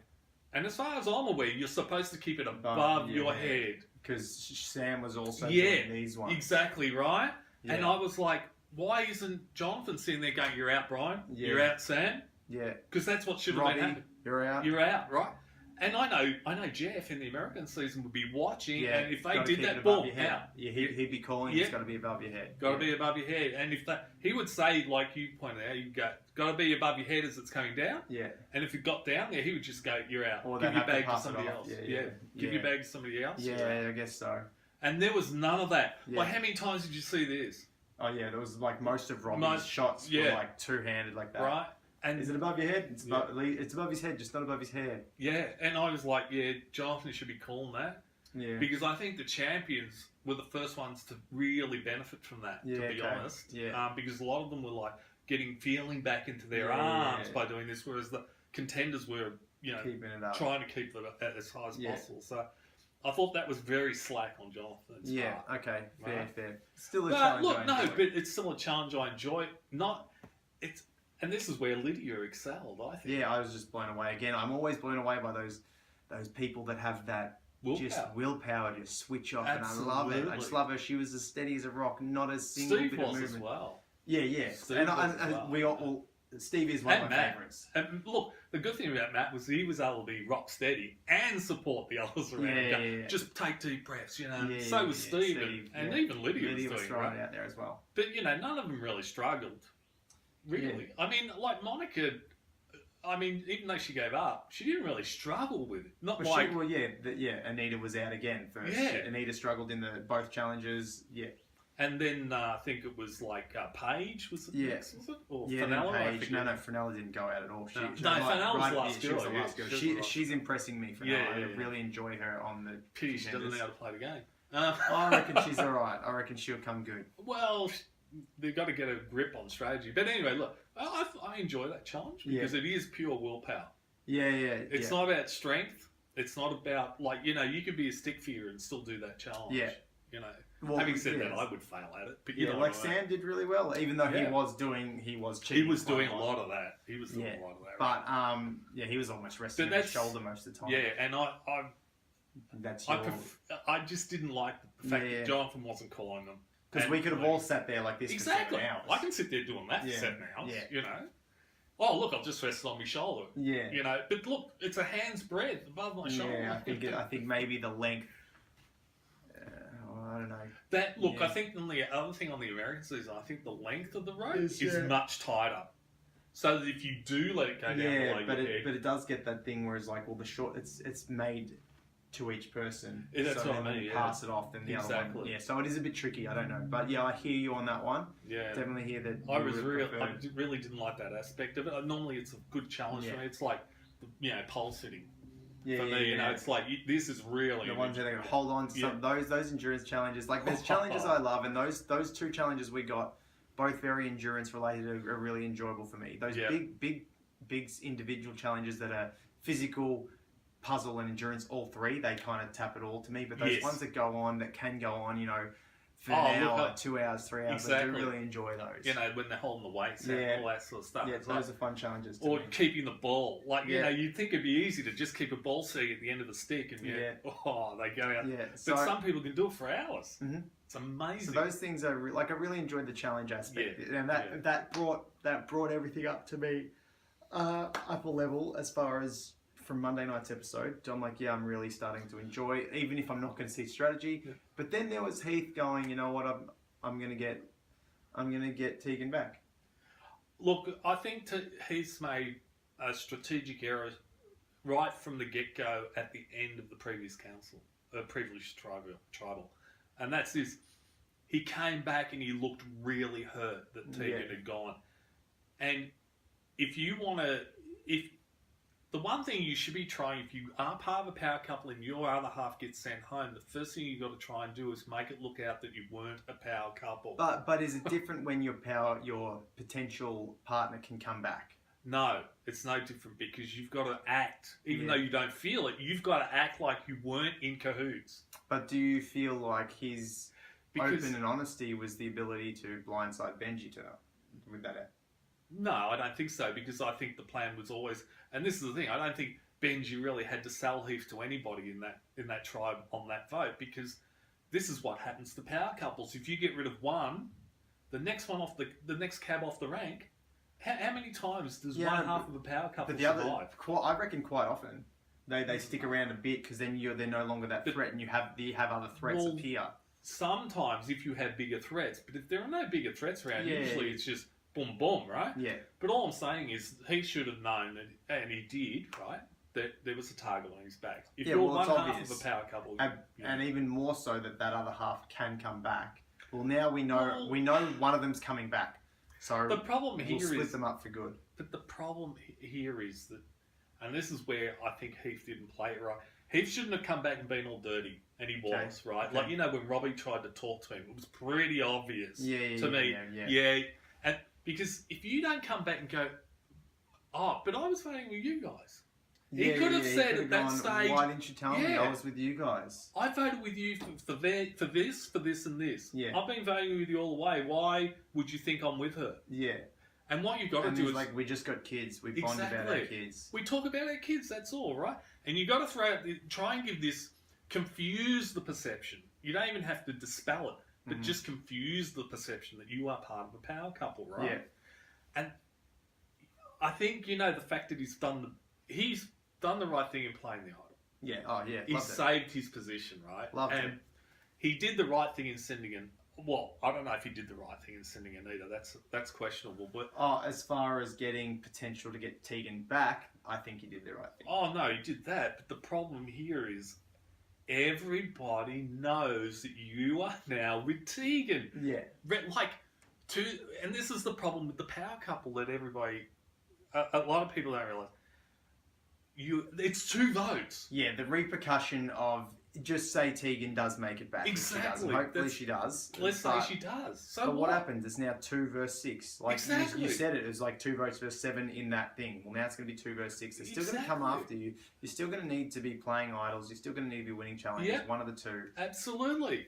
And as far as I'm aware, you're supposed to keep it above your head. Because Sam was also doing these ones. Exactly, right? Yeah. And I was like, why isn't Jonathon sitting there going, you're out, Brian? Yeah. You're out, Sam? Yeah. Because that's what should have been happening. You're out. You're out, right? And I know Jeff in the American season would be watching, and if they did that, boom, out. Yeah, he'd be calling, it's got to be above your head. Got to be above your head. And if he would say, like you pointed out, you got to be above your head as it's coming down. Yeah. And if it got down there, he would just go, you're out. Or give your bag to somebody else. Give your bag to somebody else. Yeah, I guess so. And there was none of that. Yeah. Like, how many times did you see this? Oh, yeah, there was, like, most of Robbie's shots were, like, two-handed like that. Right. And is it above your head? It's above his head, just not above his hair. Yeah, and I was like, yeah, Jonathon should be calling that. Yeah. Because I think the champions were the first ones to really benefit from that, to be honest. Yeah. Because a lot of them were like feeling back into their arms by doing this, whereas the contenders were, keeping it up, trying to keep it as high as possible. So I thought that was very slack on Jonathon's part. Okay, fair, Right. fair. Still a challenge. Look, I enjoy. but it's still a challenge I enjoy. And this is where Lydia excelled, I think. Yeah, I was just blown away again. I'm always blown away by those people that have that willpower to switch off, Absolutely. and I love it. I just love her. She was as steady as a rock, not a single Steve bit of was movement. as well. Yeah. Steve And was as well. we all Steve is one And of my Matt. favourites. And look, the good thing about Matt was he was able to be rock steady and support the others around. Yeah. Just take deep breaths, Yeah, So was Steve, Steve, and even Lydia was doing throwing it. it out there as well. But none of them really struggled. Really, I mean, like Monica. I mean, even though she gave up, she didn't really struggle with it. Not But like Anita was out again first. Yeah. Anita struggled in both challenges. Yeah. And then I think it was like Paige was it next, was it? Or Fenella? Paige. No, Fenella didn't go out at all. Fenella's last She was the girl, last girl. yeah. She's impressing me, Fenella. Yeah. I really enjoy her on the Pity she doesn't know Contenders. how to play the game. I reckon she's alright. I reckon she'll come good. Well, they've got to get a grip on strategy. But anyway, look, I enjoy that challenge because it is pure willpower. Yeah. It's not about strength. It's not about, you could be a stick figure and still do that challenge. Yeah. Well, having said that, I would fail at it. But Sam did really well, even though he was cheating. He was doing a lot of that. He was doing a lot of that. But he was almost resting his shoulder most of the time. Yeah, and I just didn't like the fact that Jonathon wasn't calling them. Because we could have all sat there like this for 7 hours. I can sit there doing that for 7 hours, Oh, look, I've just rested on my shoulder. Yeah. But look, it's a hand's breadth above my shoulder. Yeah, I think maybe the length. I don't know. I think the other thing on the American season, I think the length of the rope is much tighter. So that if you do let it go down below your head... but it does get that thing where it's like, well, the short, it's made to each person. That's so what I mean, when you pass it off, then the other one. Yeah, so it is a bit tricky. I don't know, but I hear you on that one. Yeah, definitely hear that. I really didn't like that aspect of it. Normally, it's a good challenge for me. It's like, pole sitting. For me, it's like this is really the ones that are going to hold on to some those endurance challenges. Like there's challenges I love, and those two challenges we got, both very endurance related, are really enjoyable for me. Those big individual challenges that are physical, puzzle, and endurance, all three, they kind of tap it all to me. But those ones that can go on, for an hour, 2 hours, 3 hours, I do really enjoy those. When they're holding the weights and all that sort of stuff. Yeah, those are fun challenges. Or keeping the ball. You'd think it'd be easy to just keep a ball seat at the end of the stick and they go out. Yeah. But some people can do it for hours. Mm-hmm. It's amazing. So those things are I really enjoyed the challenge aspect, and that brought everything up to me upper level as far as from Monday night's episode. I'm like, I'm really starting to enjoy, even if I'm not going to see strategy. Yeah. But then there was Heath going, you know what, I'm going to get Tegan back. Look, I think he's made a strategic error right from the get-go at the end of the previous privileged tribal. And that's this. He came back and he looked really hurt that Tegan had gone. And the one thing you should be trying, if you are part of a power couple and your other half gets sent home, the first thing you've got to try and do is make it look out that you weren't a power couple. But is it different when your potential partner can come back? No, it's no different because you've got to act, even though you don't feel it, you've got to act like you weren't in cahoots. But do you feel like his open and honesty was the ability to blindside Benji with that? No, I don't think so, because I think the plan was always, and this is the thing, I don't think Benji really had to sell Heath to anybody in that tribe on that vote, because this is what happens to power couples. If you get rid of one, the next one the next cab off the rank, how many times does one half of a power couple survive? I reckon quite often they stick around a bit because then they're no longer that threat, and you have other threats appear. Sometimes if you have bigger threats, but if there are no bigger threats around, usually it's just boom, boom, right? Yeah. But all I'm saying is he should have known, and he did, right, that there was a target on his back. If you're one half of a power couple... And even more so that other half can come back. Well, now we know one of them's coming back. So The problem we'll here split is, them up for good. but the problem here is that, and this is where I think Heath didn't play it right. Heath shouldn't have come back and been all dirty, and he was, right? Okay. Like, you know, when Robbie tried to talk to him, it was pretty obvious to me. Yeah. And because if you don't come back and go, oh, but I was voting with you guys. He could have said at that stage, why didn't you tell me I was with you guys? I voted with you for this, and this. Yeah. I've been voting with you all the way. Why would you think I'm with her? Yeah. And what you've got to do is... like, we just got kids. We bond about our kids. We talk about our kids, that's all, right? And you've got to try and give this, confuse the perception. You don't even have to dispel it, but just confuse the perception that you are part of a power couple, right? Yeah. And I think, the fact that he's done the right thing in playing the idol. Yeah, oh yeah. He saved his position, right? Loved it. He did the right thing in sending in... Well, I don't know if he did the right thing in sending Anita. That's questionable. But as far as getting potential to get Tegan back, I think he did the right thing. Oh no, he did that. But the problem here is everybody knows that you are now with Tegan. Yeah. And this is the problem with the power couple that everybody, a lot of people don't realise. It's 2 votes. Yeah, the repercussion of just say Tegan does make it back. Exactly. Hopefully she does. Let's say she does. So but what happens? It's now 2 versus 6. Like exactly. you said it was like 2 votes versus 7 in that thing. Well, now it's going to be 2 versus 6. They're still going to come after you. You're still going to need to be playing idols. You're still going to need to be winning challenges. Yep. One of the 2. Absolutely.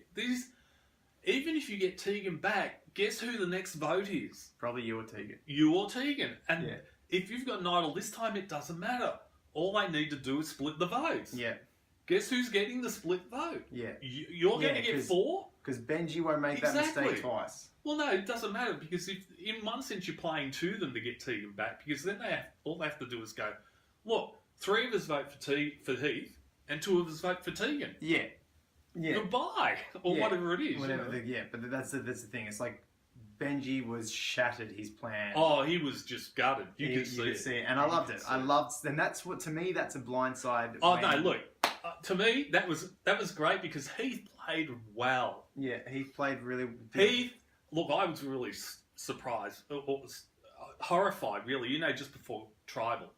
Even if you get Tegan back, guess who the next vote is? Probably you or Tegan. You or Tegan. And if you've got an idol this time, it doesn't matter. All they need to do is split the votes. Yeah. Guess who's getting the split vote? Yeah. You're going to get 4? Because Benji won't make that mistake twice. Well, no, it doesn't matter because if in one sense you're playing to them to get Tegan back, because then all they have to do is go, look, 3 of us vote for Heath and 2 of us vote for Tegan. Yeah. Yeah. Goodbye, or whatever it is. Whatever. But that's the thing. It's like Benji was shattered his plan. Oh, he was just gutted. You could see it. And I loved it. And that's what, to me, that's a blindside. Oh, no, look. To me, that was great because Heath played well. Yeah, Heath played really... Heath, look, I was really surprised, or was horrified, really, just before Tribal.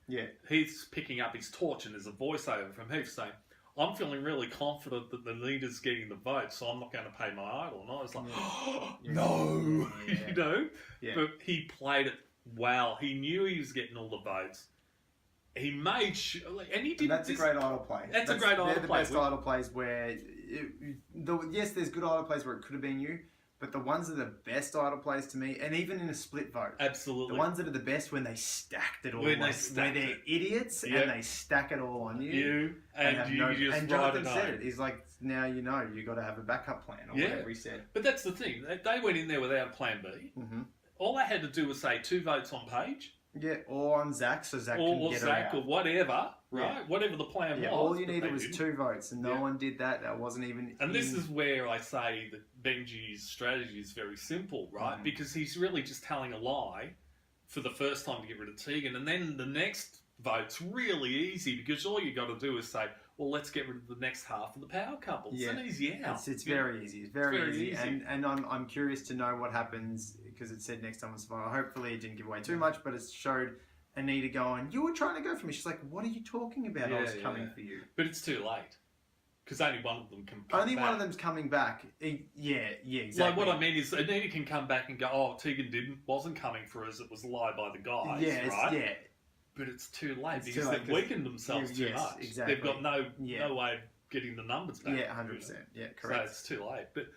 Yeah. Heath's picking up his torch and there's a voiceover from Heath saying, I'm feeling really confident that the leader's getting the vote, so I'm not going to pay my idol. And I was like, no, Yeah. But he played it well. He knew he was getting all the votes. He made sure, and he did. And that's a great idol play. That's a great idol play. They're the best idol plays where, yes, there's good idol plays where it could have been you, but the ones that are the best idol plays to me, and even in a split vote, absolutely, the ones that are the best when they stacked it all, where they're idiots and they stack it all on you, and Jonathon said it. He's like, now you got to have a backup plan or whatever he said. But that's the thing; they went in there without a plan B. Mm-hmm. All they had to do was say 2 votes on Paige. Yeah, or on Zach, so Zach can get Zach her out. or whatever, right? Yeah. Whatever the plan was. All you needed was 2 votes, and no one did that. That wasn't even. And this is where I say that Benji's strategy is very simple, right? Mm. Because he's really just telling a lie for the first time to get rid of Tegan, and then the next vote's really easy because all you got to do is say, well, let's get rid of the next half of the power couple. It's an easy out. It's very easy. It's very easy. And I'm curious to know what happens because it said next time on Survivor. Hopefully it didn't give away too much, but it showed Anita going, you were trying to go for me. She's like, what are you talking about? I was coming for you. But it's too late. Because only one of them can come back. One of them's coming back. Yeah, exactly. Like, what I mean is Anita can come back and go, oh, Tegan wasn't coming for us. It was a lie by the guys, right? Yeah. But it's too late because they've weakened themselves too much. Exactly. They've got no way of getting the numbers back. Yeah, 100%. Yeah, correct. So it's too late. But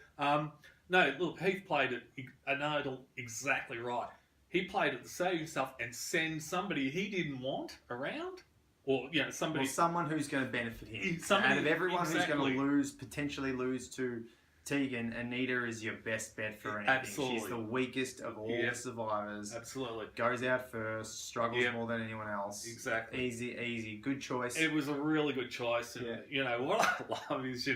no, look, Heath played it an idol exactly right. He played it to save himself and send somebody he didn't want around. Or, someone who's going to benefit him. Out of everyone who's going to potentially lose to Tegan, Anita is your best bet for anything. Absolutely. She's the weakest of all the survivors. Absolutely. Goes out first, struggles more than anyone else. Exactly. Easy. Good choice. It was a really good choice. And, what I love is, you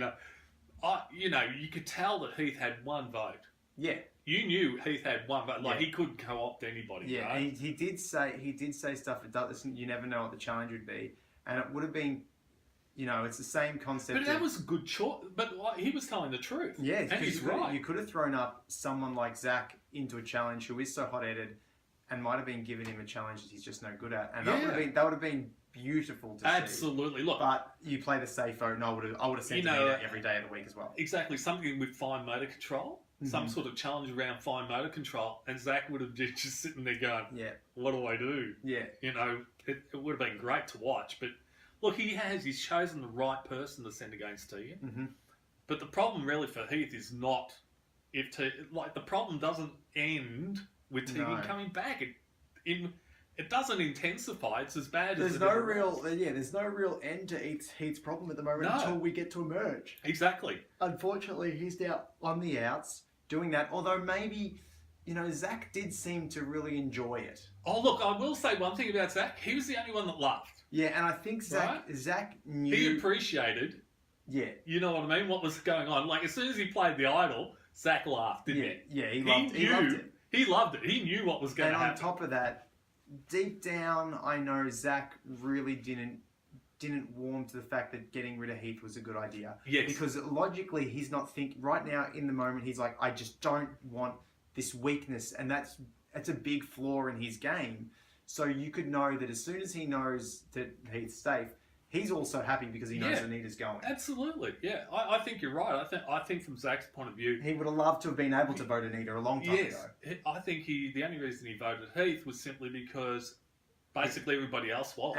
could tell that Heath had 1 vote. Yeah. You knew Heath had 1 vote. Like, he couldn't co-opt anybody. Yeah, right? he did say stuff. You never know what the challenge would be. And it would have been... it's the same concept. But that was a good choice. But he was telling the truth. Yeah, and he's right. You could have thrown up someone like Zach into a challenge who is so hot-headed, and might have been given him a challenge that he's just no good at, and that would have been beautiful to see. Absolutely. Look, but you play the safe vote, and I would have sent him every day of the week as well. Exactly, something with fine motor control, some sort of challenge around fine motor control, and Zach would have just sitting there going, "Yeah, what do I do?" Yeah, it would have been great to watch, but look, he's chosen the right person to send against Tegan. Mm-hmm. But the problem really for Heath is not the problem doesn't end with Tegan coming back. It doesn't intensify. It's as bad as there's no real end to Heath's problem at the moment until we get to emerge. Exactly. Unfortunately, he's now on the outs doing that. Although maybe, Zach did seem to really enjoy it. Oh, look, I will say one thing about Zach. He was the only one that laughed. Yeah, and I think Zach knew. He appreciated. Yeah. You know what I mean? What was going on? Like, as soon as he played the idol, Zach laughed, didn't he? Yeah, he loved it. He loved it. He knew what was going to happen. And on top of that, deep down, I know Zach really didn't warm to the fact that getting rid of Heath was a good idea. Yes. Because logically, he's not thinking... Right now, in the moment, he's like, I just don't want this weakness. And that's a big flaw in his game. So you could know that as soon as he knows that Heath's safe, he's also happy because he knows Anita's going. Absolutely, yeah. I think you're right. I think from Zach's point of view, he would have loved to have been able to vote Anita a long time ago. I think the only reason he voted Heath was simply because basically everybody else was.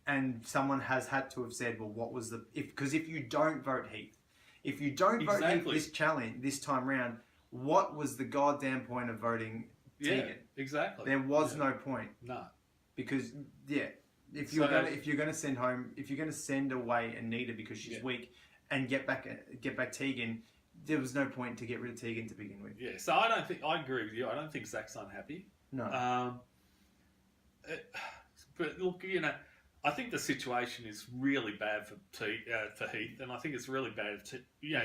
And someone has had to have said, well, what was because if you don't vote Heath, vote Heath this time round, what was the goddamn point of voting Tegan? Exactly. There was no point. No. Because if you're gonna send away Anita because she's weak and get back Tegan, there was no point to get rid of Tegan to begin with. Yeah. So I agree with you. I don't think Zach's unhappy. No. But look, I think the situation is really bad for Heath, and I think it's really bad.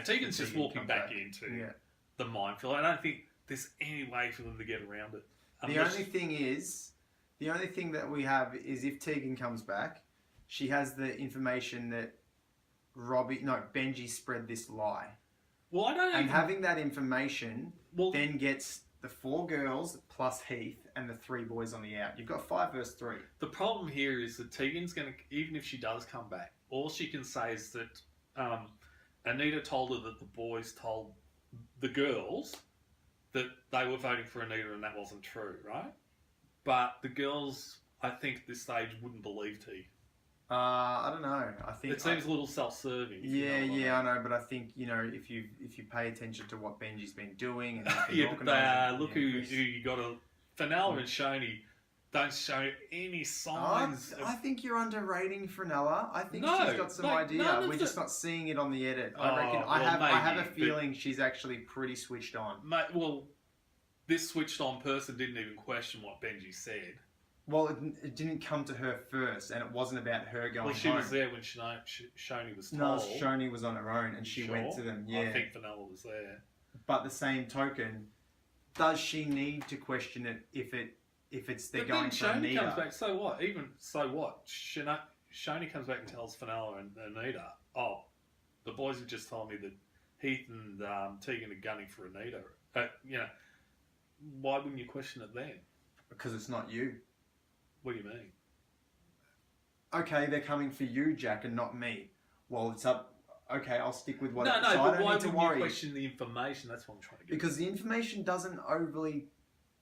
Tegan's just walking back into the minefield. I don't think there's any way for them to get around it. The only thing that we have is if Tegan comes back, she has the information that Benji spread this lie. Well, I don't. And having that information then gets the 4 girls plus Heath and the 3 boys on the out. You've got 5 versus 3. The problem here is that Tegan's going to, even if she does come back, all she can say is that Anita told her that the boys told the girls that they were voting for Anita and that wasn't true, right? But the girls, I think at this stage, wouldn't believe Tegan. I don't know. I think it seems a little self-serving. Yeah, I know. But I think if you pay attention to what Benji's been doing, and look who you got Fenella and Shonee don't show any signs. I think you're underrating Fenella. I think she's got some idea. We're just not seeing it on the edit. I reckon. I have a feeling she's actually pretty switched on. Well, this switched on person didn't even question what Benji said. Well, it didn't come to her first, and it wasn't about her going home. Well, she was there when Shonee was told. No, Shonee was on her own, and she went to them. Yeah, I think Fenella was there. But the same token, does she need to question it if it's they're going for Anita? Shonee comes back. So what? Shonee comes back and tells Fenella and Anita, "Oh, the boys have just told me that Heath and Tegan are gunning for Anita." Why wouldn't you question it then? Because it's not you. What do you mean? Okay, they're coming for you, Jack, and not me. Well, it's up. Okay, I'll stick with what. No, but why wouldn't you question the information? That's what I'm trying to get. Because the information doesn't overly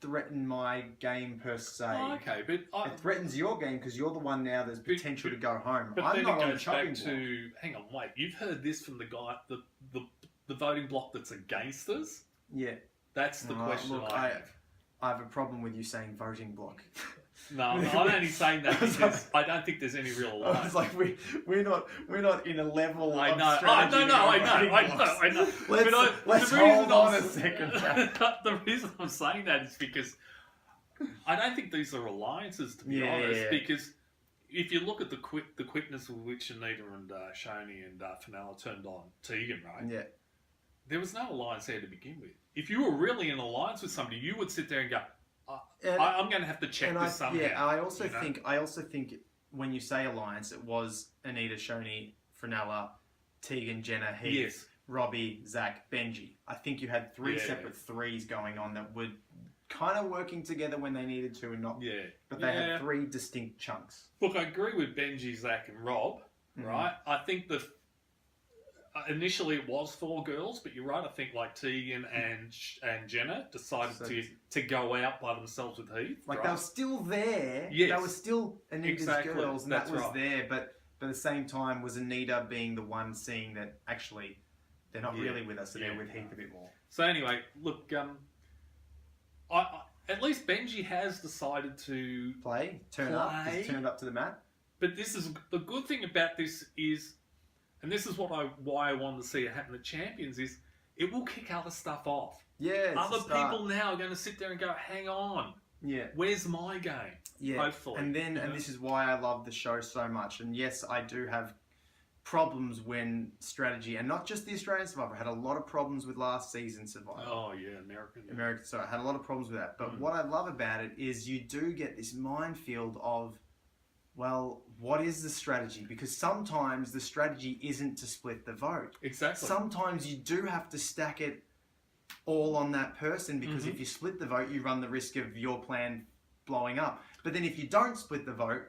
threaten my game per se. Oh, okay, but it threatens your game because you're the one now that's potential to go home. But I'm then not it on the goes chopping back block. hang on, wait. You've heard this from the guy, the voting block that's against us. Yeah, that's the question. Look, I have a problem with you saying voting block. No, I'm only saying that because I don't think there's any real alliance. I was like, we're not in a level. I know. I know. Let's hold on a second. The reason I'm saying that is because I don't think these are alliances, to be honest. Yeah. Because if you look at the quickness with which Anita and Shonee and Fenella turned on Tegan, right? Yeah. There was no alliance there to begin with. If you were really in alliance with somebody, you would sit there and go, I'm going to have to check this somehow. Yeah, I also think when you say alliance, it was Anita, Shonee, Fenella, Tegan, Jenna, Heath, Yes. Robbie, Zach, Benji. I think you had three separate threes going on that were kind of working together when they needed to and not. Yeah. But they had three distinct chunks. Look, I agree with Benji, Zach, and Rob. Right. I think initially it was 4 girls, but you're right. I think like Tegan and Jenna decided to go out by themselves with Heath. Like they were still there. Yes. They were still Anita's girls, and That's that was right. there. But at the same time, was Anita being the one seeing that actually they're not really with us, so they're with Heath a bit more. So anyway, look, I at least Benji has decided to turn up. He's turned up to the mat. But this is the good thing about this is, and this is why I wanted to see it happen at Champions, is it will kick other stuff off. Yeah, other people now are going to sit there and go, hang on, where's my game? Yeah, hopefully. And this is why I love the show so much. And yes, I do have problems when strategy, and not just the Australian Survivor, I had a lot of problems with last season's Survivor. Oh yeah, American. So I had a lot of problems with that. But what I love about it is you do get this minefield of, well, what is the strategy? Because sometimes the strategy isn't to split the vote. Exactly. Sometimes you do have to stack it all on that person, because if you split the vote, you run the risk of your plan blowing up. But then if you don't split the vote,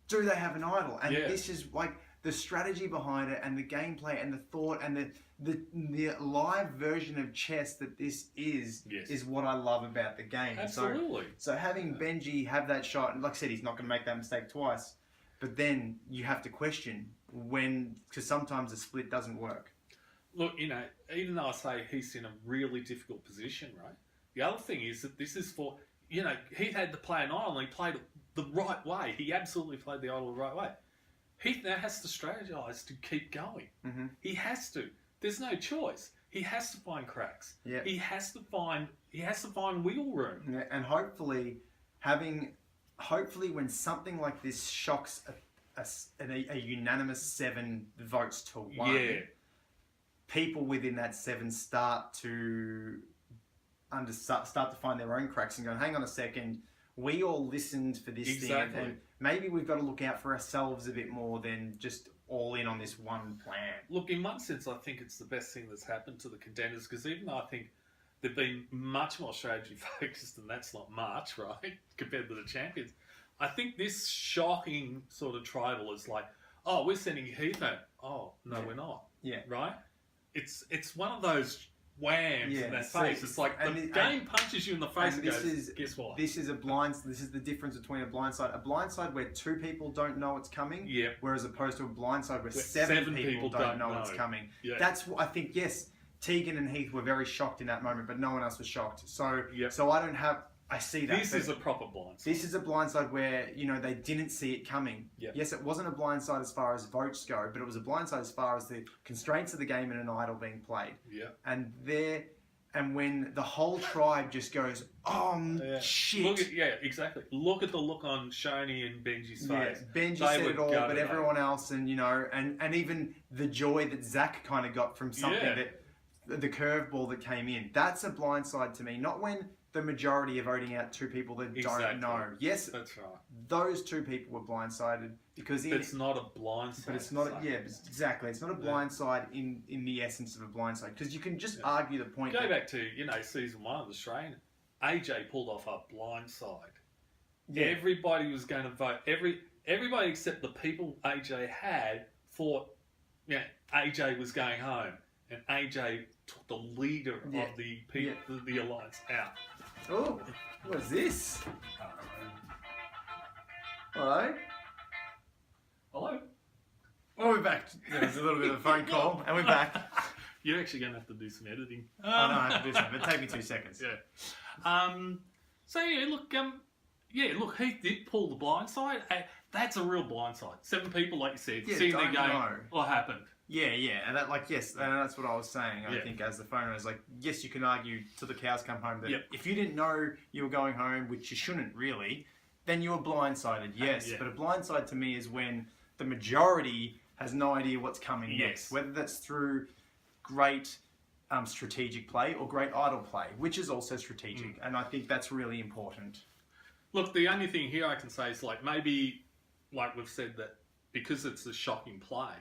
do they have an idol? And this is like the strategy behind it, and the gameplay, and the thought, and the live version of chess that this is what I love about the game. Absolutely. So having Benji have that shot, and like I said, he's not going to make that mistake twice. But then you have to question because sometimes the split doesn't work. Look, even though I say he's in a really difficult position, right? The other thing is that this is for, he had to play an idol, and he played it the right way. He absolutely played the idol the right way. He now has to strategize to keep going. He has to. There's no choice. He has to find cracks. Yeah. He has to find wiggle room. Yeah, and hopefully when something like this shocks a unanimous 7 votes to 1, people within that 7 start to find their own cracks and go, hang on a second, we all listened for this thing, and maybe we've got to look out for ourselves a bit more than just all in on this one plan. Look, in one sense, I think it's the best thing that's happened to the Contenders, because even though I think they've been much more strategy focused, and that's not much, right, compared to the Champions, I think this shocking sort of tribal is like, oh, we're sending Heath out. Oh, no, we're not. Yeah. Right? It's one of those whams in their face. It's like the game punches you in the face and goes, guess what? This is the difference between a blindside. A blindside where 2 people don't know it's coming, whereas opposed to a blindside where 7 people don't know it's coming. Yeah. That's what I think, yes, Tegan and Heath were very shocked in that moment, but no one else was shocked. So I see that. This is a proper blindside. This is a blindside where, they didn't see it coming. Yep. Yes, it wasn't a blindside as far as votes go, but it was a blindside as far as the constraints of the game and an idol being played. Yeah. And when the whole tribe just goes, shit. Exactly. Look at the look on Shonee and Benji's face. Benji said it all, but everyone else, and even the joy that Zach kind of got from something that the curveball that came in. That's a blindside to me. Not when the majority are voting out 2 people that don't know. Yes, that's right. Those 2 people were blindsided because it's not a blindside. But it's not. Exactly. It's not a blindside in the essence of a blindside, because you can just argue the point. Go back to season 1 of the Australian. AJ pulled off a blindside. Yeah. Everybody was going to vote. Everybody except the people AJ had thought, AJ was going home, and AJ took the leader of the alliance out. Oh, what is this? Hello? Hello? Oh, we're back. There was a little bit of a phone call, and we're back. You're actually going to have to do some editing. I know I have to do something, but take me 2 seconds. Look, Heath did pull the blindside. That's a real blindside. 7 people, like you said, seeing their game. What happened? Yeah, and and that's what I was saying. I think as the phone was like, yes, you can argue till the cows come home that if you didn't know you were going home, which you shouldn't really, then you were blindsided. Yes, but a blindside to me is when the majority has no idea what's coming next, whether that's through great strategic play or great idle play, which is also strategic, and I think that's really important. Look, the only thing here I can say is maybe, like we've said, that because it's a shocking play,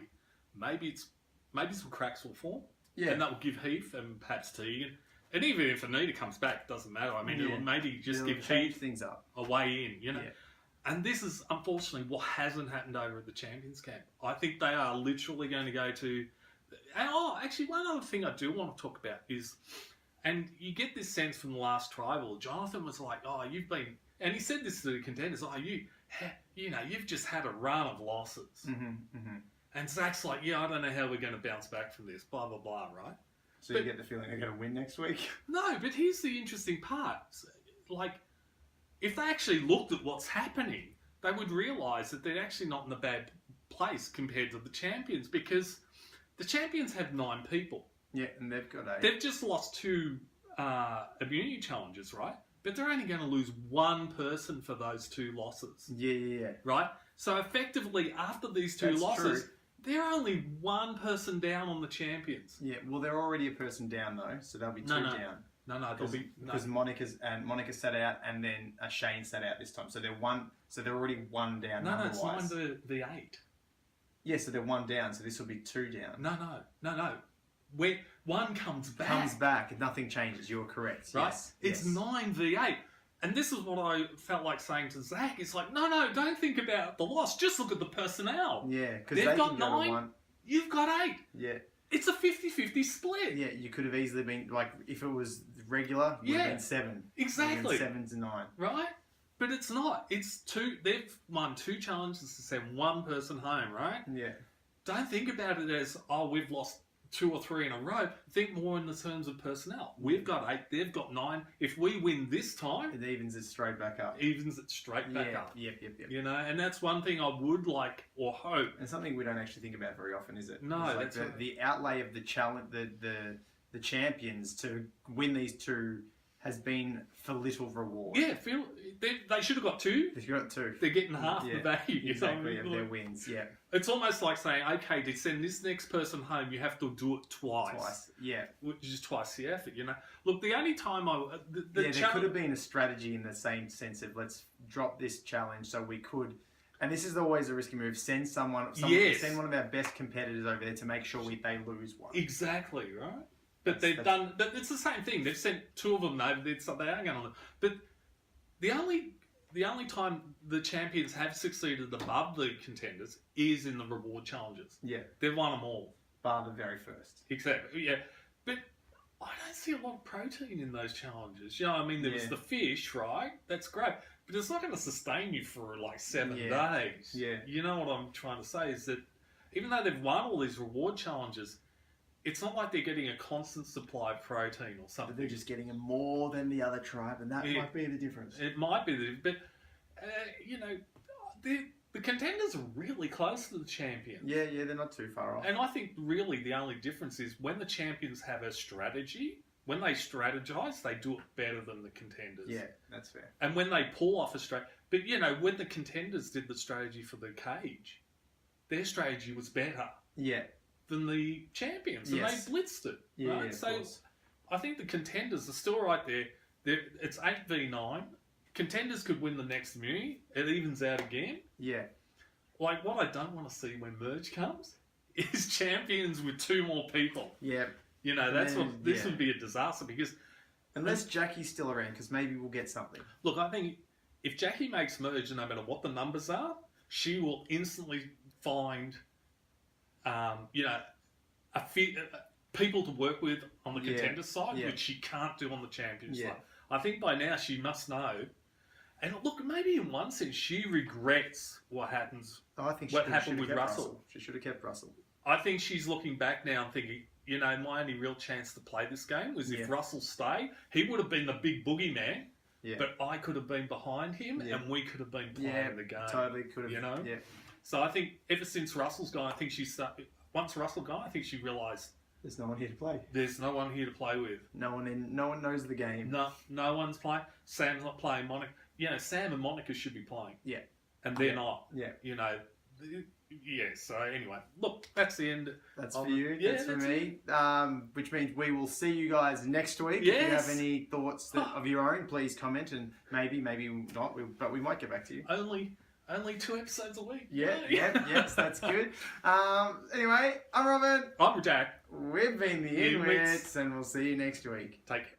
maybe some cracks will form. Yeah. And that will give Heath and perhaps Tegan. And even if Anita comes back, it doesn't matter. I mean, it'll maybe just give Heath things up. a way in, you know. Yeah. And this is, unfortunately, what hasn't happened over at the Champions Camp. I think they are literally going to go to... And, actually, one other thing I do want to talk about is... And you get this sense from the last tribal. Jonathon was like, you've been... And he said this to the contenders, you've just had a run of losses. And Zach's like, I don't know how we're going to bounce back from this, blah, blah, blah, right? So you get the feeling they're going to win next week? No, but here's the interesting part. Like, if they actually looked at what's happening, they would realise that they're actually not in a bad place compared to the champions, because the champions have 9 people. Yeah, and they've got 8. They've just lost 2 immunity challenges, right? But they're only going to lose 1 person for those 2 losses. Yeah. Right? So effectively, after these 2 losses... True. They're only 1 person down on the champions. Yeah, well, they're already a person down though, so they'll be 2 down. No, there'll be because Monica sat out, and then Shane sat out this time, so they're 1. So they're already 1 down. No, it's 9 v 8. Yeah, so they're 1 down, so this will be 2 down. No. Where 1 comes back, nothing changes. You're correct. Right? Yes. It's 9 v 8. And this is what I felt like saying to Zach. It's like, no, don't think about the loss. Just look at the personnel. Yeah, because they've got can go 9. to 1. You've got 8. Yeah. It's a 50-50 split. Yeah, you could have easily been, like, if it was regular, you would have been 7. Exactly. 7 to 9. Right? But it's not. It's 2. They've won 2 challenges to send 1 person home, right? Yeah. Don't think about it as, we've lost 2 or 3 in a row. Think more in the terms of personnel. We've got 8, they've got 9. If we win this time... It evens it straight back up. Up. Yep. You know, and that's one thing I would like or hope. And something we don't actually think about very often, is it? No, like the outlay of the challenge, the champions to win these 2 has been for little reward. Yeah, they should have got 2. They've got 2. They're getting half the value. Exactly, of their wins, yeah. It's almost like saying, okay, to send this next person home, you have to do it twice. Yeah. Which is twice the effort, you know. Look, the only time there could have been a strategy in the same sense of, let's drop this challenge so we could... And this is always a risky move. Send send one of our best competitors over there to make sure they lose 1. Exactly, right? But it's the same thing. They've sent 2 of them over there, so they are going on. But the only time the champions have succeeded above the contenders is in the reward challenges. Yeah. They've won them all. Bar the very first. Exactly, yeah. But I don't see a lot of protein in those challenges. You know, I mean, there was the fish, right? That's great. But it's not going to sustain you for like 7 days. Yeah. You know what I'm trying to say is that even though they've won all these reward challenges, it's not like they're getting a constant supply of protein or something. But they're just getting more than the other tribe, and that might be the difference. It might be, but you know, the contenders are really close to the champions. Yeah, they're not too far off. And I think really the only difference is when the champions have a strategy, when they strategize, they do it better than the contenders. Yeah, that's fair. And when they pull off a strategy, but you know, when the contenders did the strategy for the cage, their strategy was better. Yeah. Than the champions, and they blitzed it. Yeah, right? Yeah, so I think the contenders are still right there. It's 8 v 9. Contenders could win the next immunity. It evens out again. Yeah. Like, what I don't want to see when merge comes is champions with 2 more people. Yeah. You know, this would be a disaster because unless Jackie's still around, because maybe we'll get something. Look, I think if Jackie makes merge, no matter what the numbers are, she will instantly find. You know, people to work with on the contender side, which she can't do on the champion side. I think by now she must know. And look, maybe in one sense she regrets what happens. I think what happened with Russell. She should have kept Russell. I think she's looking back now and thinking, you know, my only real chance to play this game was if Russell stayed. He would have been the big boogeyman. Yeah. But I could have been behind him, and we could have been playing the game. Totally could have. You know. Yeah. So I think ever since Russell's gone, I think once Russell gone, I think she realised there's no one here to play. There's no one here to play with. No one knows the game. No one's playing. Sam's not playing. Monica, you know, Sam and Monica should be playing. Yeah. And they're not. Yeah. You know. Yeah. So anyway, look, that's the end. That's for you. Yeah, that's for me. Which means we will see you guys next week. Yes. If you have any thoughts of your own, please comment, and maybe not. But we might get back to you. Only 2 episodes a week. Yeah, Yay. yes, that's good. Anyway, I'm Robin. I'm Jack. We've been the Inwits. Inwits, and we'll see you next week. Take care.